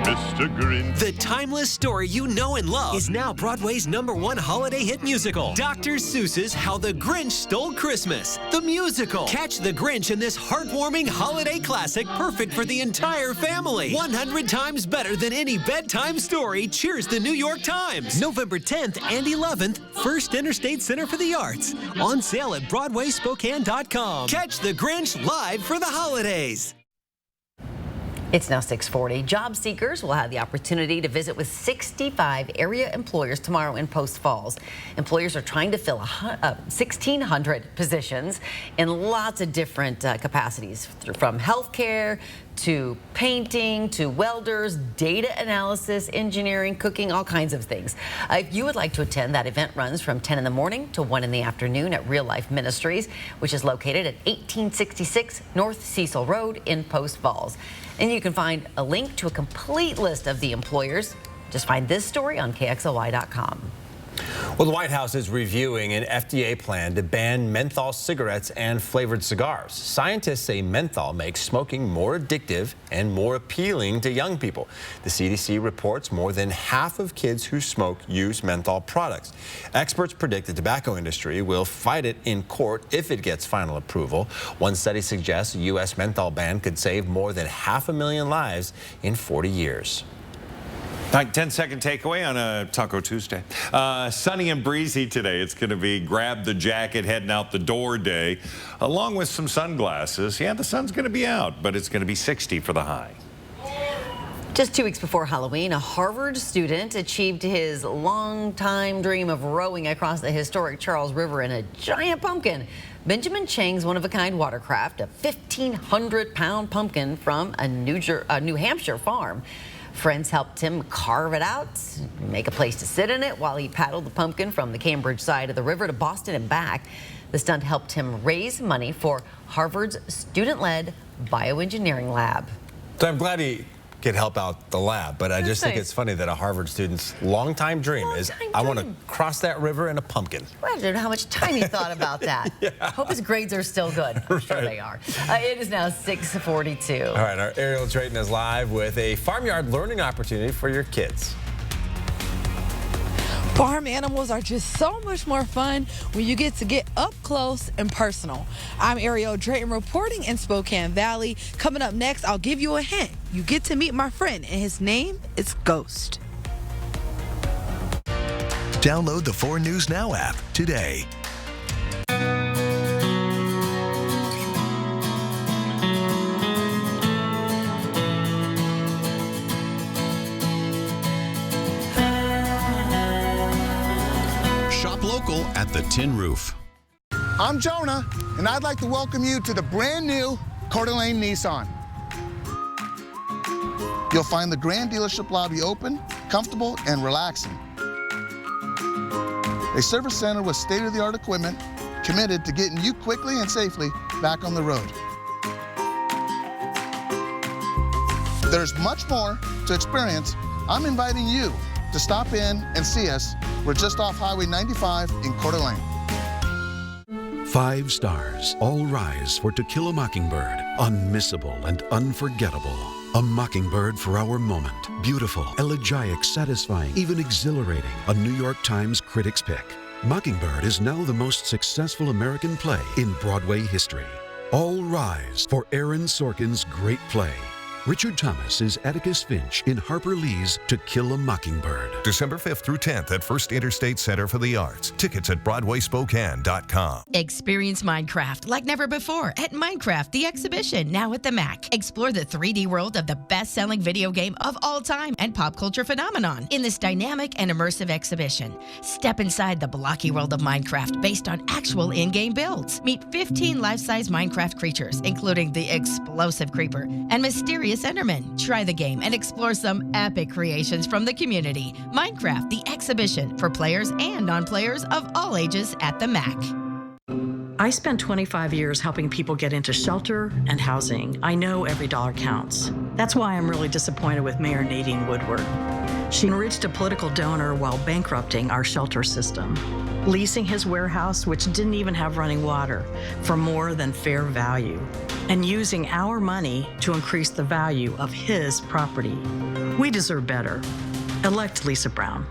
Mr. Grinch. The timeless story you know and love is now Broadway's #1 holiday hit musical, Dr. Seuss's How the Grinch Stole Christmas, the musical. Catch the Grinch in this heartwarming holiday classic, perfect for the entire family. 100 times better than any bedtime story. Cheers the New York Times. November 10th and 11th, First Interstate Center for the Arts. On sale at BroadwaySpokane.com. Catch the Grinch live for the holidays. It's now 6:40. Job seekers will have the opportunity to visit with 65 area employers tomorrow in Post Falls. Employers are trying to fill 1,600 positions in lots of different capacities, from healthcare to painting to welders, data analysis, engineering, cooking, all kinds of things. If you would like to attend, that event runs from 10 in the morning to 1 in the afternoon at Real Life Ministries, which is located at 1866 North Cecil Road in Post Falls. And you can find a link to a complete list of the employers. Just find this story on KXLY.com. Well, the White House is reviewing an FDA plan to ban menthol cigarettes and flavored cigars. Scientists say menthol makes smoking more addictive and more appealing to young people. The CDC reports more than half of kids who smoke use menthol products. Experts predict the tobacco industry will fight it in court if it gets final approval. One study suggests a U.S. menthol ban could save more than 500,000 lives in 40 years. All right, 10-second takeaway on a Taco Tuesday. Sunny and breezy today. It's going to be grab the jacket, heading out the door day, along with some sunglasses. Yeah, the sun's going to be out, but it's going to be 60 for the high. Just 2 weeks before Halloween, a Harvard student achieved his long-time dream of rowing across the historic Charles River in a giant pumpkin. Benjamin Chang's one-of-a-kind watercraft, a 1,500-pound pumpkin from a New Hampshire farm. Friends helped him carve it out, make a place to sit in it while he paddled the pumpkin from the Cambridge side of the river to Boston and back. The stunt helped him raise money for Harvard's student-led bioengineering lab. So I'm glad he could help out the lab, but I just think it's funny that a Harvard student's longtime dream is, I want to cross that river in a pumpkin. I don't know how much time he thought about that. Yeah. Hope his grades are still good. I'm sure they are. It is now 6:42. All right, our Ariel Drayton is live with a farmyard learning opportunity for your kids. Farm animals are just so much more fun when you get to get up close and personal. I'm Ariel Drayton reporting in Spokane Valley. Coming up next, I'll give you a hint. You get to meet my friend, and his name is Ghost. Download the 4 News Now app today. Local at the Tin Roof. I'm Jonah, and I'd like to welcome you to the brand new Coeur d'Alene Nissan. You'll find the grand dealership lobby open, comfortable, and relaxing. A service center with state-of-the-art equipment committed to getting you quickly and safely back on the road. There's much more to experience. I'm inviting you to stop in and see us. We're just off Highway 95 in Coeur d'Alene. 5 stars. All rise for To Kill a Mockingbird. Unmissable and unforgettable. A mockingbird for our moment. Beautiful, elegiac, satisfying, even exhilarating. A New York Times Critics Pick. Mockingbird is now the most successful American play in Broadway history. All rise for Aaron Sorkin's great play. Richard Thomas is Atticus Finch in Harper Lee's To Kill a Mockingbird. December 5th through 10th at First Interstate Center for the Arts. Tickets at BroadwaySpokane.com. Experience Minecraft like never before at Minecraft the Exhibition, now at the MAC. Explore the 3D world of the best-selling video game of all time and pop culture phenomenon in this dynamic and immersive exhibition. Step inside the blocky world of Minecraft based on actual in-game builds. Meet 15 life-size Minecraft creatures, including the explosive creeper and mysterious Enderman. Try the game and explore some epic creations from the community. Minecraft the Exhibition for players and non-players of all ages at the MAC. I spent 25 years helping people get into shelter and housing. I know every dollar counts. That's why I'm really disappointed with Mayor Nadine Woodward. She enriched a political donor while bankrupting our shelter system, leasing his warehouse, which didn't even have running water, for more than fair value, and using our money to increase the value of his property. We deserve better. Elect Lisa Brown.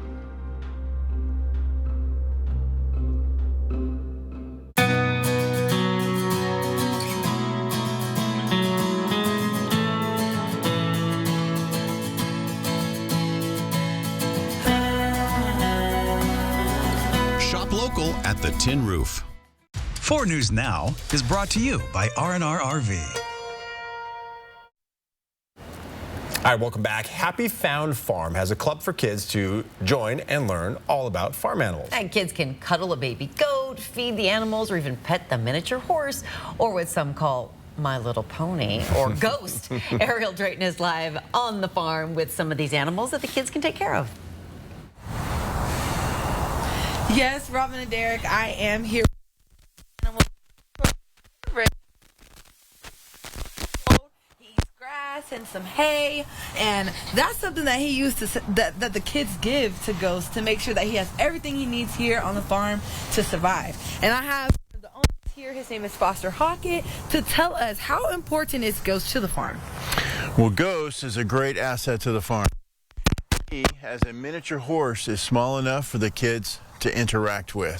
Local at the Tin Roof. 4 News Now is brought to you by R&R RV. All right, welcome back. Happy Found Farm has a club for kids to join and learn all about farm animals. And kids can cuddle a baby goat, feed the animals, or even pet the miniature horse, or what some call My Little Pony, or Ghost. Ariel Drayton is live on the farm with some of these animals that the kids can take care of. Yes, Robin and Derek, I am here. He eats grass and some hay, and that's something that he used to that the kids give to Ghost to make sure that he has everything he needs here on the farm to survive. And I have the owner here. His name is Foster Hockett to tell us how important is Ghost to the farm. Well, Ghost is a great asset to the farm. He, as a miniature horse, is small enough for the kids to interact with.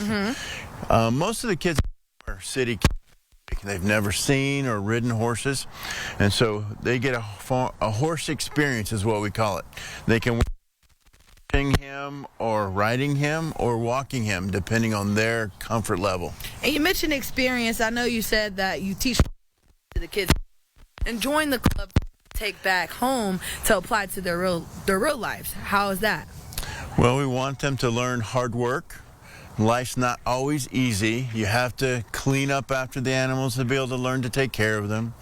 Most of the kids are city kids. They've never seen or ridden horses, and so they get a horse experience is what we call it. They can watching him or riding him or walking him depending on their comfort level. And you mentioned experience. I know you said that you teach to the kids and join the club to take back home to apply to their real lives. How is that? Well, we want them to learn hard work. Life's not always easy. You have to clean up after the animals to be able to learn to take care of them.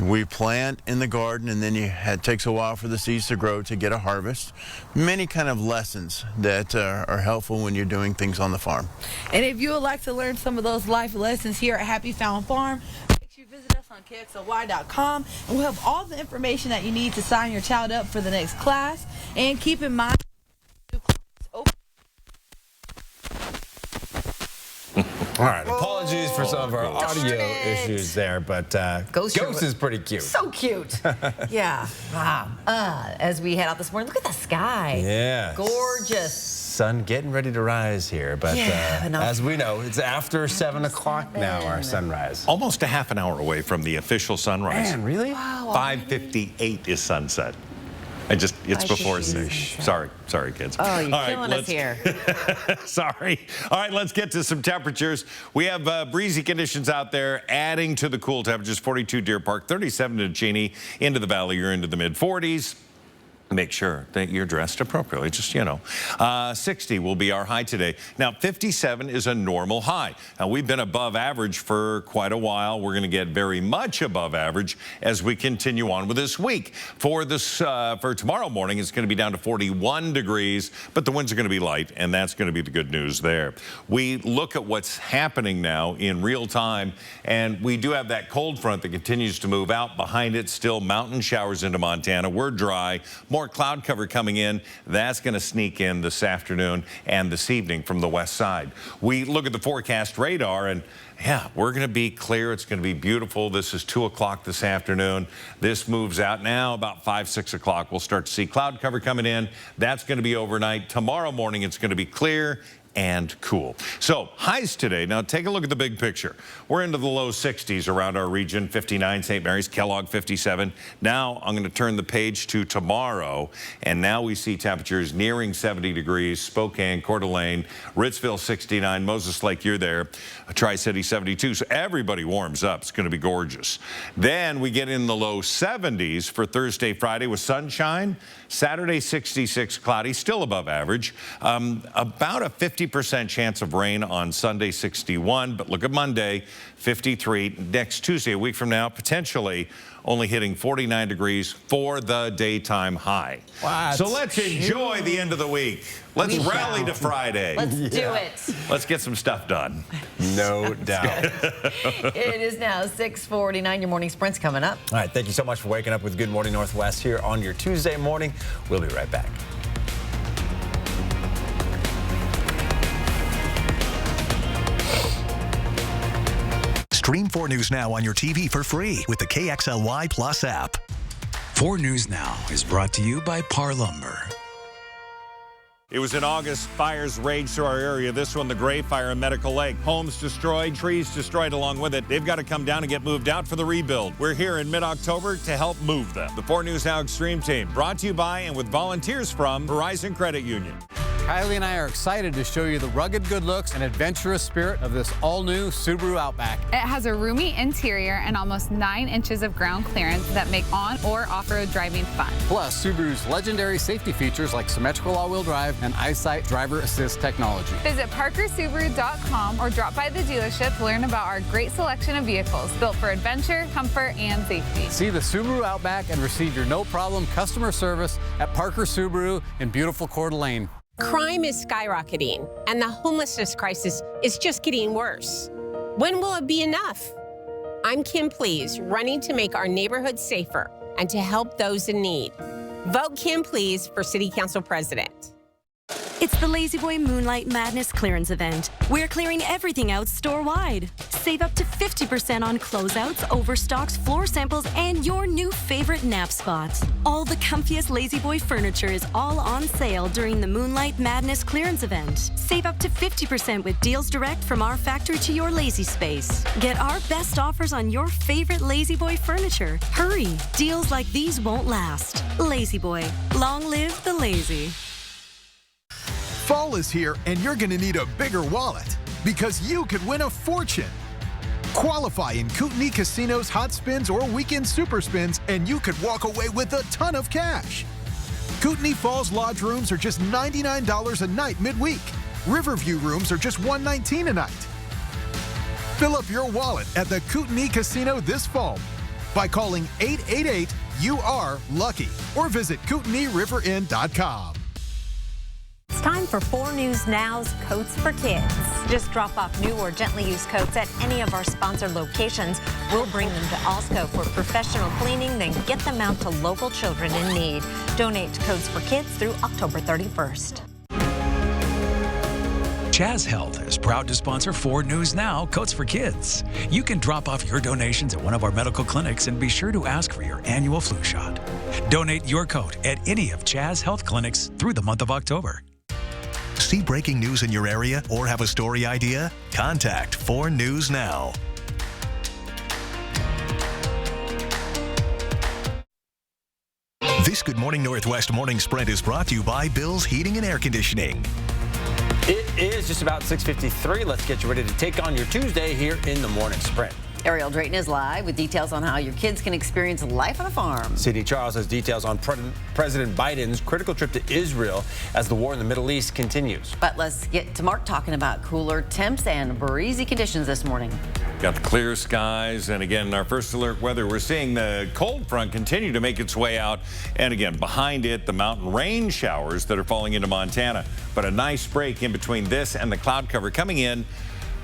We plant in the garden, and then it takes a while for the seeds to grow to get a harvest. Many kind of lessons that are helpful when you're doing things on the farm. And if you would like to learn some of those life lessons here at Happy Found Farm, make sure you visit us on KXLY.com, and we'll have all the information that you need to sign your child up for the next class. And keep in mind, All right, apologies for some of our audio issues there, but Ghost is pretty cute. So cute. Yeah. Wow. As we head out this morning, look at the sky. Yeah. Gorgeous. Sun getting ready to rise here, but as we know, it's after 7 o'clock now, our sunrise. Almost a half an hour away from the official sunrise. Man, really? Wow. 5:58 is sunset. It's before 6. Sorry, kids. Oh, you're killing us here. Sorry. All right, let's get to some temperatures. We have breezy conditions out there, adding to the cool temperatures. 42 Deer Park, 37 to Cheney. Into the valley, you're into the mid-40s. Make sure that you're dressed appropriately. Just, 60 will be our high today. Now, 57 is a normal high. Now, we've been above average for quite a while. We're going to get very much above average as we continue on with this week. For tomorrow morning, it's going to be down to 41 degrees, but the winds are going to be light, and that's going to be the good news there. We look at what's happening now in real time, and we do have that cold front that continues to move out. Behind it, still mountain showers into Montana. We're dry. More cloud cover coming in. That's going to sneak in this afternoon and this evening from the west side. We look at the forecast radar, and yeah, we're going to be clear. It's going to be beautiful. This is 2 o'clock this afternoon. This moves out now about 5, 6 o'clock. We'll start to see cloud cover coming in. That's going to be overnight. Tomorrow morning, it's going to be clear and cool. So highs today. Now take a look at the big picture. We're into the low 60s around our region. 59 St. Mary's, Kellogg 57. Now I'm going to turn the page to tomorrow, and now we see temperatures nearing 70 degrees. Spokane, Coeur d'Alene, Ritzville 69, Moses Lake, you're there. Tri-City 72. So everybody warms up. It's going to be gorgeous. Then we get in the low 70s for Thursday, Friday with sunshine. Saturday 66, cloudy, still above average. About a 50% chance of rain on Sunday, 61. But look at Monday, 53. Next Tuesday, a week from now, potentially only hitting 49 degrees for the daytime high. Wow, so let's enjoy the end of the week. Let's rally to Friday. Let's do it. Let's get some stuff done. No doubt. It is now 6:49. Your morning sprint's coming up. All right, thank you so much for waking up with Good Morning Northwest here on your Tuesday morning. We'll be right back. Stream 4 News Now on your TV for free with the KXLY Plus app. 4 News Now is brought to you by Par Lumber. It was in August, fires raged through our area. This one, the Gray Fire in Medical Lake. Homes destroyed, trees destroyed along with it. They've got to come down and get moved out for the rebuild. We're here in mid-October to help move them. The 4 News Now Extreme Team, brought to you by and with volunteers from Horizon Credit Union. Kylie and I are excited to show you the rugged good looks and adventurous spirit of this all-new Subaru Outback. It has a roomy interior and almost 9 inches of ground clearance that make on- or off-road driving fun. Plus, Subaru's legendary safety features like symmetrical all-wheel drive and EyeSight driver assist technology. Visit parkersubaru.com or drop by the dealership to learn about our great selection of vehicles built for adventure, comfort, and safety. See the Subaru Outback and receive your no-problem customer service at Parker Subaru in beautiful Coeur d'Alene. Crime is skyrocketing, and the homelessness crisis is just getting worse. When will it be enough? I'm Kim Please, running to make our neighborhoods safer and to help those in need. Vote Kim Please for City Council President. It's the Lazy Boy Moonlight Madness clearance event. We're clearing everything out store-wide. Save up to 50% on closeouts, overstocks, floor samples, and your new favorite nap spots. All the comfiest Lazy Boy furniture is all on sale during the Moonlight Madness clearance event. Save up to 50% with deals direct from our factory to your lazy space. Get our best offers on your favorite Lazy Boy furniture. Hurry, deals like these won't last. Lazy Boy, long live the lazy. Fall is here, and you're going to need a bigger wallet because you could win a fortune. Qualify in Kootenai Casino's Hot Spins or Weekend Super Spins, and you could walk away with a ton of cash. Kootenai Falls Lodge rooms are just $99 a night midweek. Riverview rooms are just $119 a night. Fill up your wallet at the Kootenai Casino this fall by calling 888-YOU-ARE-LUCKY or visit KootenaiRiverInn.com. It's time for 4 News Now's Coats for Kids. Just drop off new or gently used coats at any of our sponsored locations. We'll bring them to Alsco for professional cleaning, then get them out to local children in need. Donate to Coats for Kids through October 31st. Jazz Health is proud to sponsor 4 News Now Coats for Kids. You can drop off your donations at one of our medical clinics and be sure to ask for your annual flu shot. Donate your coat at any of Jazz Health clinics through the month of October. See breaking news in your area or have a story idea? Contact 4 News Now. This Good Morning Northwest Morning Sprint is brought to you by Bill's Heating and Air Conditioning. It is just about 6:53. Let's get you ready to take on your Tuesday here in the Morning Sprint. Ariel Drayton is live with details on how your kids can experience life on a farm. City Charles has details on President Biden's critical trip to Israel as the war in the Middle East continues. But let's get to Mark talking about cooler temps and breezy conditions this morning. Got the clear skies, and again, our first alert weather. We're seeing the cold front continue to make its way out, and again, behind it, the mountain rain showers that are falling into Montana. But a nice break in between this and the cloud cover coming in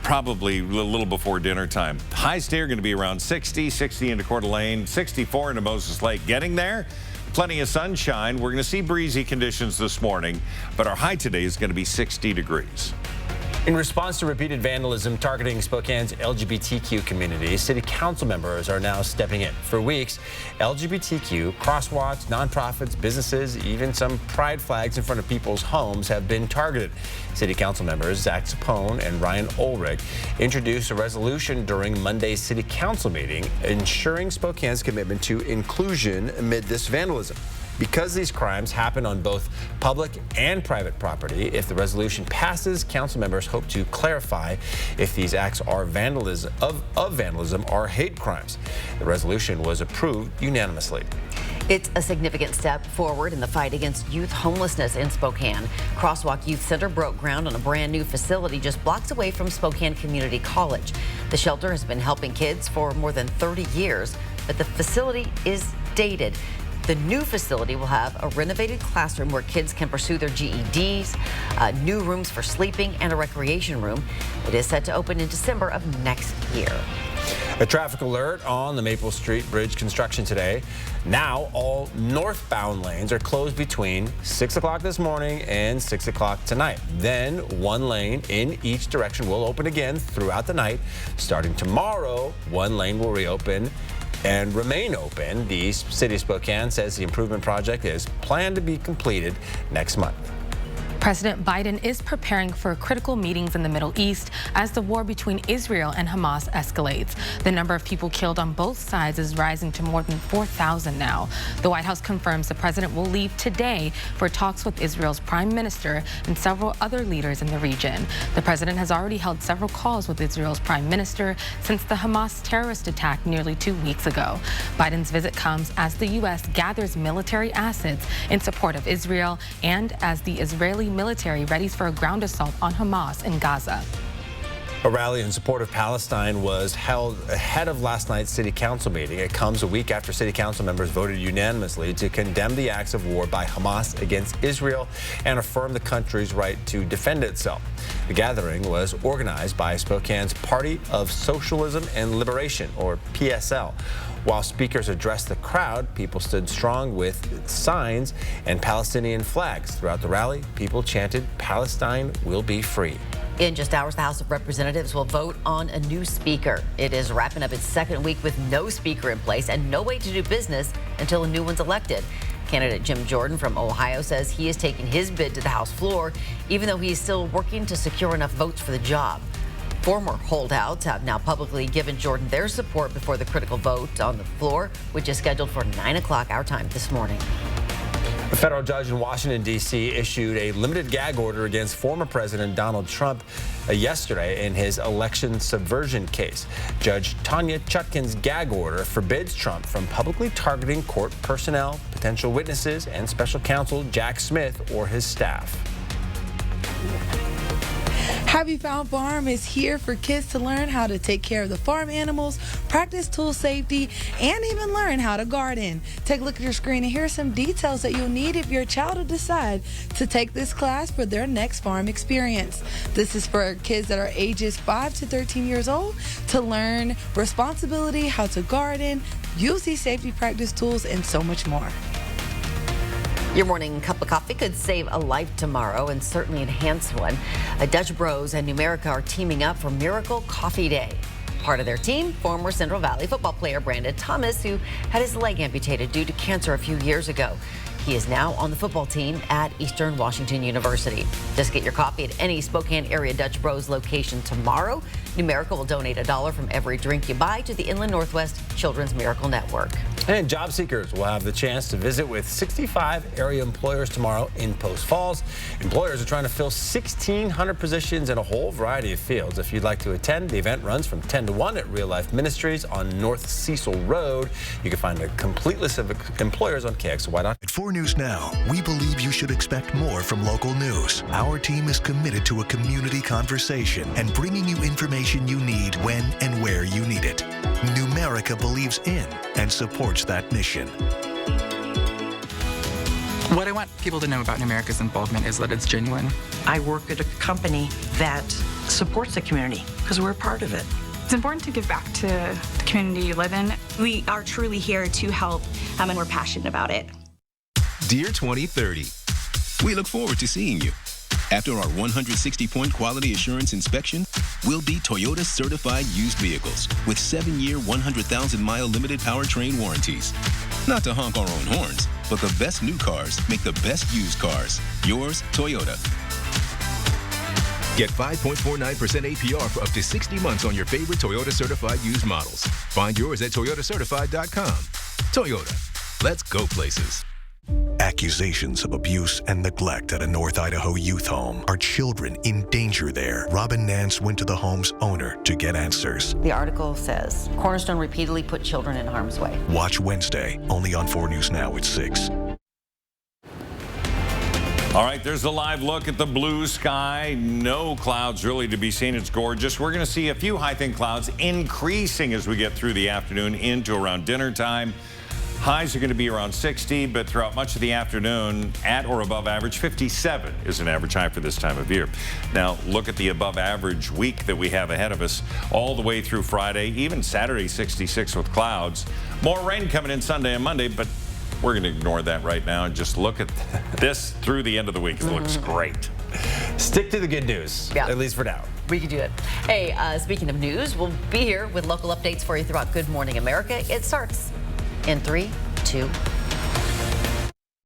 probably a little before dinner time. Highs today are going to be around 60 into Coeur d'Alene, 64 into Moses Lake. Getting there, plenty of sunshine. We're going to see breezy conditions this morning, but our high today is going to be 60 degrees. In response to repeated vandalism targeting Spokane's LGBTQ community, city council members are now stepping in. For weeks, LGBTQ, crosswalks, nonprofits, businesses, even some pride flags in front of people's homes have been targeted. City council members Zach Sapone and Ryan Ulrich introduced a resolution during Monday's city council meeting ensuring Spokane's commitment to inclusion amid this vandalism. Because these crimes happen on both public and private property, if the resolution passes, council members hope to clarify if these acts are vandalism or hate crimes. The resolution was approved unanimously. It's a significant step forward in the fight against youth homelessness in Spokane. Crosswalk Youth Center broke ground on a brand new facility just blocks away from Spokane Community College. The shelter has been helping kids for more than 30 years, but the facility is dated. The new facility will have a renovated classroom where kids can pursue their GEDs, new rooms for sleeping, and a recreation room. It is set to open in December of next year. A traffic alert on the Maple Street Bridge construction today. Now all northbound lanes are closed between 6 o'clock this morning and 6 o'clock tonight. Then one lane in each direction will open again throughout the night. Starting tomorrow, one lane will reopen and remain open. The city of Spokane says the improvement project is planned to be completed next month. President Biden is preparing for critical meetings in the Middle East as the war between Israel and Hamas escalates. The number of people killed on both sides is rising to more than 4,000 now. The White House confirms the president will leave today for talks with Israel's prime minister and several other leaders in the region. The president has already held several calls with Israel's prime minister since the Hamas terrorist attack nearly 2 weeks ago. Biden's visit comes as the U.S. gathers military assets in support of Israel and as the Israeli military readies for a ground assault on Hamas in Gaza. A rally in support of Palestine was held ahead of last night's city council meeting. It comes a week after city council members voted unanimously to condemn the acts of war by Hamas against Israel and affirm the country's right to defend itself. The gathering was organized by Spokane's Party of Socialism and Liberation, or PSL. While speakers addressed the crowd, people stood strong with signs and Palestinian flags. Throughout the rally, people chanted, "Palestine will be free." In just hours, the House of Representatives will vote on a new speaker. It is wrapping up its second week with no speaker in place and no way to do business until a new one's elected. Candidate Jim Jordan from Ohio says he is taking his bid to the House floor, even though he is still working to secure enough votes for the job. Former holdouts have now publicly given Jordan their support before the critical vote on the floor, which is scheduled for 9 o'clock our time this morning. A federal judge in Washington, D.C. issued a limited gag order against former President Donald Trump yesterday in his election subversion case. Judge Tanya Chutkin's gag order forbids Trump from publicly targeting court personnel, potential witnesses, and special counsel Jack Smith or his staff. Happy Found Farm is here for kids to learn how to take care of the farm animals, practice tool safety, and even learn how to garden. Take a look at your screen and here are some details that you'll need if your child will decide to take this class for their next farm experience. This is for kids that are ages 5 to 13 years old to learn responsibility, how to garden, use these safety practice tools, and so much more. Your morning cup of coffee could save a life tomorrow and certainly enhance one. Dutch Bros and Numerica are teaming up for Miracle Coffee Day. Part of their team, former Central Valley football player Brandon Thomas, who had his leg amputated due to cancer a few years ago. He is now on the football team at Eastern Washington University. Just get your coffee at any Spokane area Dutch Bros location tomorrow. Numerica will donate $1 from every drink you buy to the Inland Northwest Children's Miracle Network. And job seekers will have the chance to visit with 65 area employers tomorrow in Post Falls. Employers are trying to fill 1,600 positions in a whole variety of fields. If you'd like to attend, the event runs from 10 to 1 at Real Life Ministries on North Cecil Road. You can find a complete list of employers on KXY.com. At 4 News Now, we believe you should expect more from local news. Our team is committed to a community conversation and bringing you information you need when and where you need it. Numerica believes in and supports that mission. What I want people to know about Numerica's involvement is that it's genuine. I work at a company that supports the community because we're a part of it. It's important to give back to the community you live in. We are truly here to help, and we're passionate about it. Dear 2030, we look forward to seeing you. After our 160-point quality assurance inspection, we'll be Toyota certified used vehicles with 7-year, 100,000-mile limited powertrain warranties. Not to honk our own horns, but the best new cars make the best used cars. Yours, Toyota. Get 5.49% APR for up to 60 months on your favorite Toyota certified used models. Find yours at toyotacertified.com. Toyota, let's go places. Accusations of abuse and neglect at a North Idaho youth home. Are children in danger there? Robin Nance went to the home's owner to get answers. The article says Cornerstone repeatedly put children in harm's way. Watch Wednesday, only on 4 News Now at 6. All right, there's a live look at the blue sky. No clouds really to be seen. It's gorgeous. We're going to see a few high thin clouds increasing as we get through the afternoon into around dinner time. Highs are going to be around 60, but throughout much of the afternoon, at or above average. 57 is an average high for this time of year. Now, look at the above average week that we have ahead of us all the way through Friday, even Saturday, 66 with clouds. More rain coming in Sunday and Monday, but we're going to ignore that right now and just look at this through the end of the week. It looks great. Stick to the good news, at least for now. We can do it. Hey, speaking of news, we'll be here with local updates for you throughout Good Morning America. It starts in 3, 2,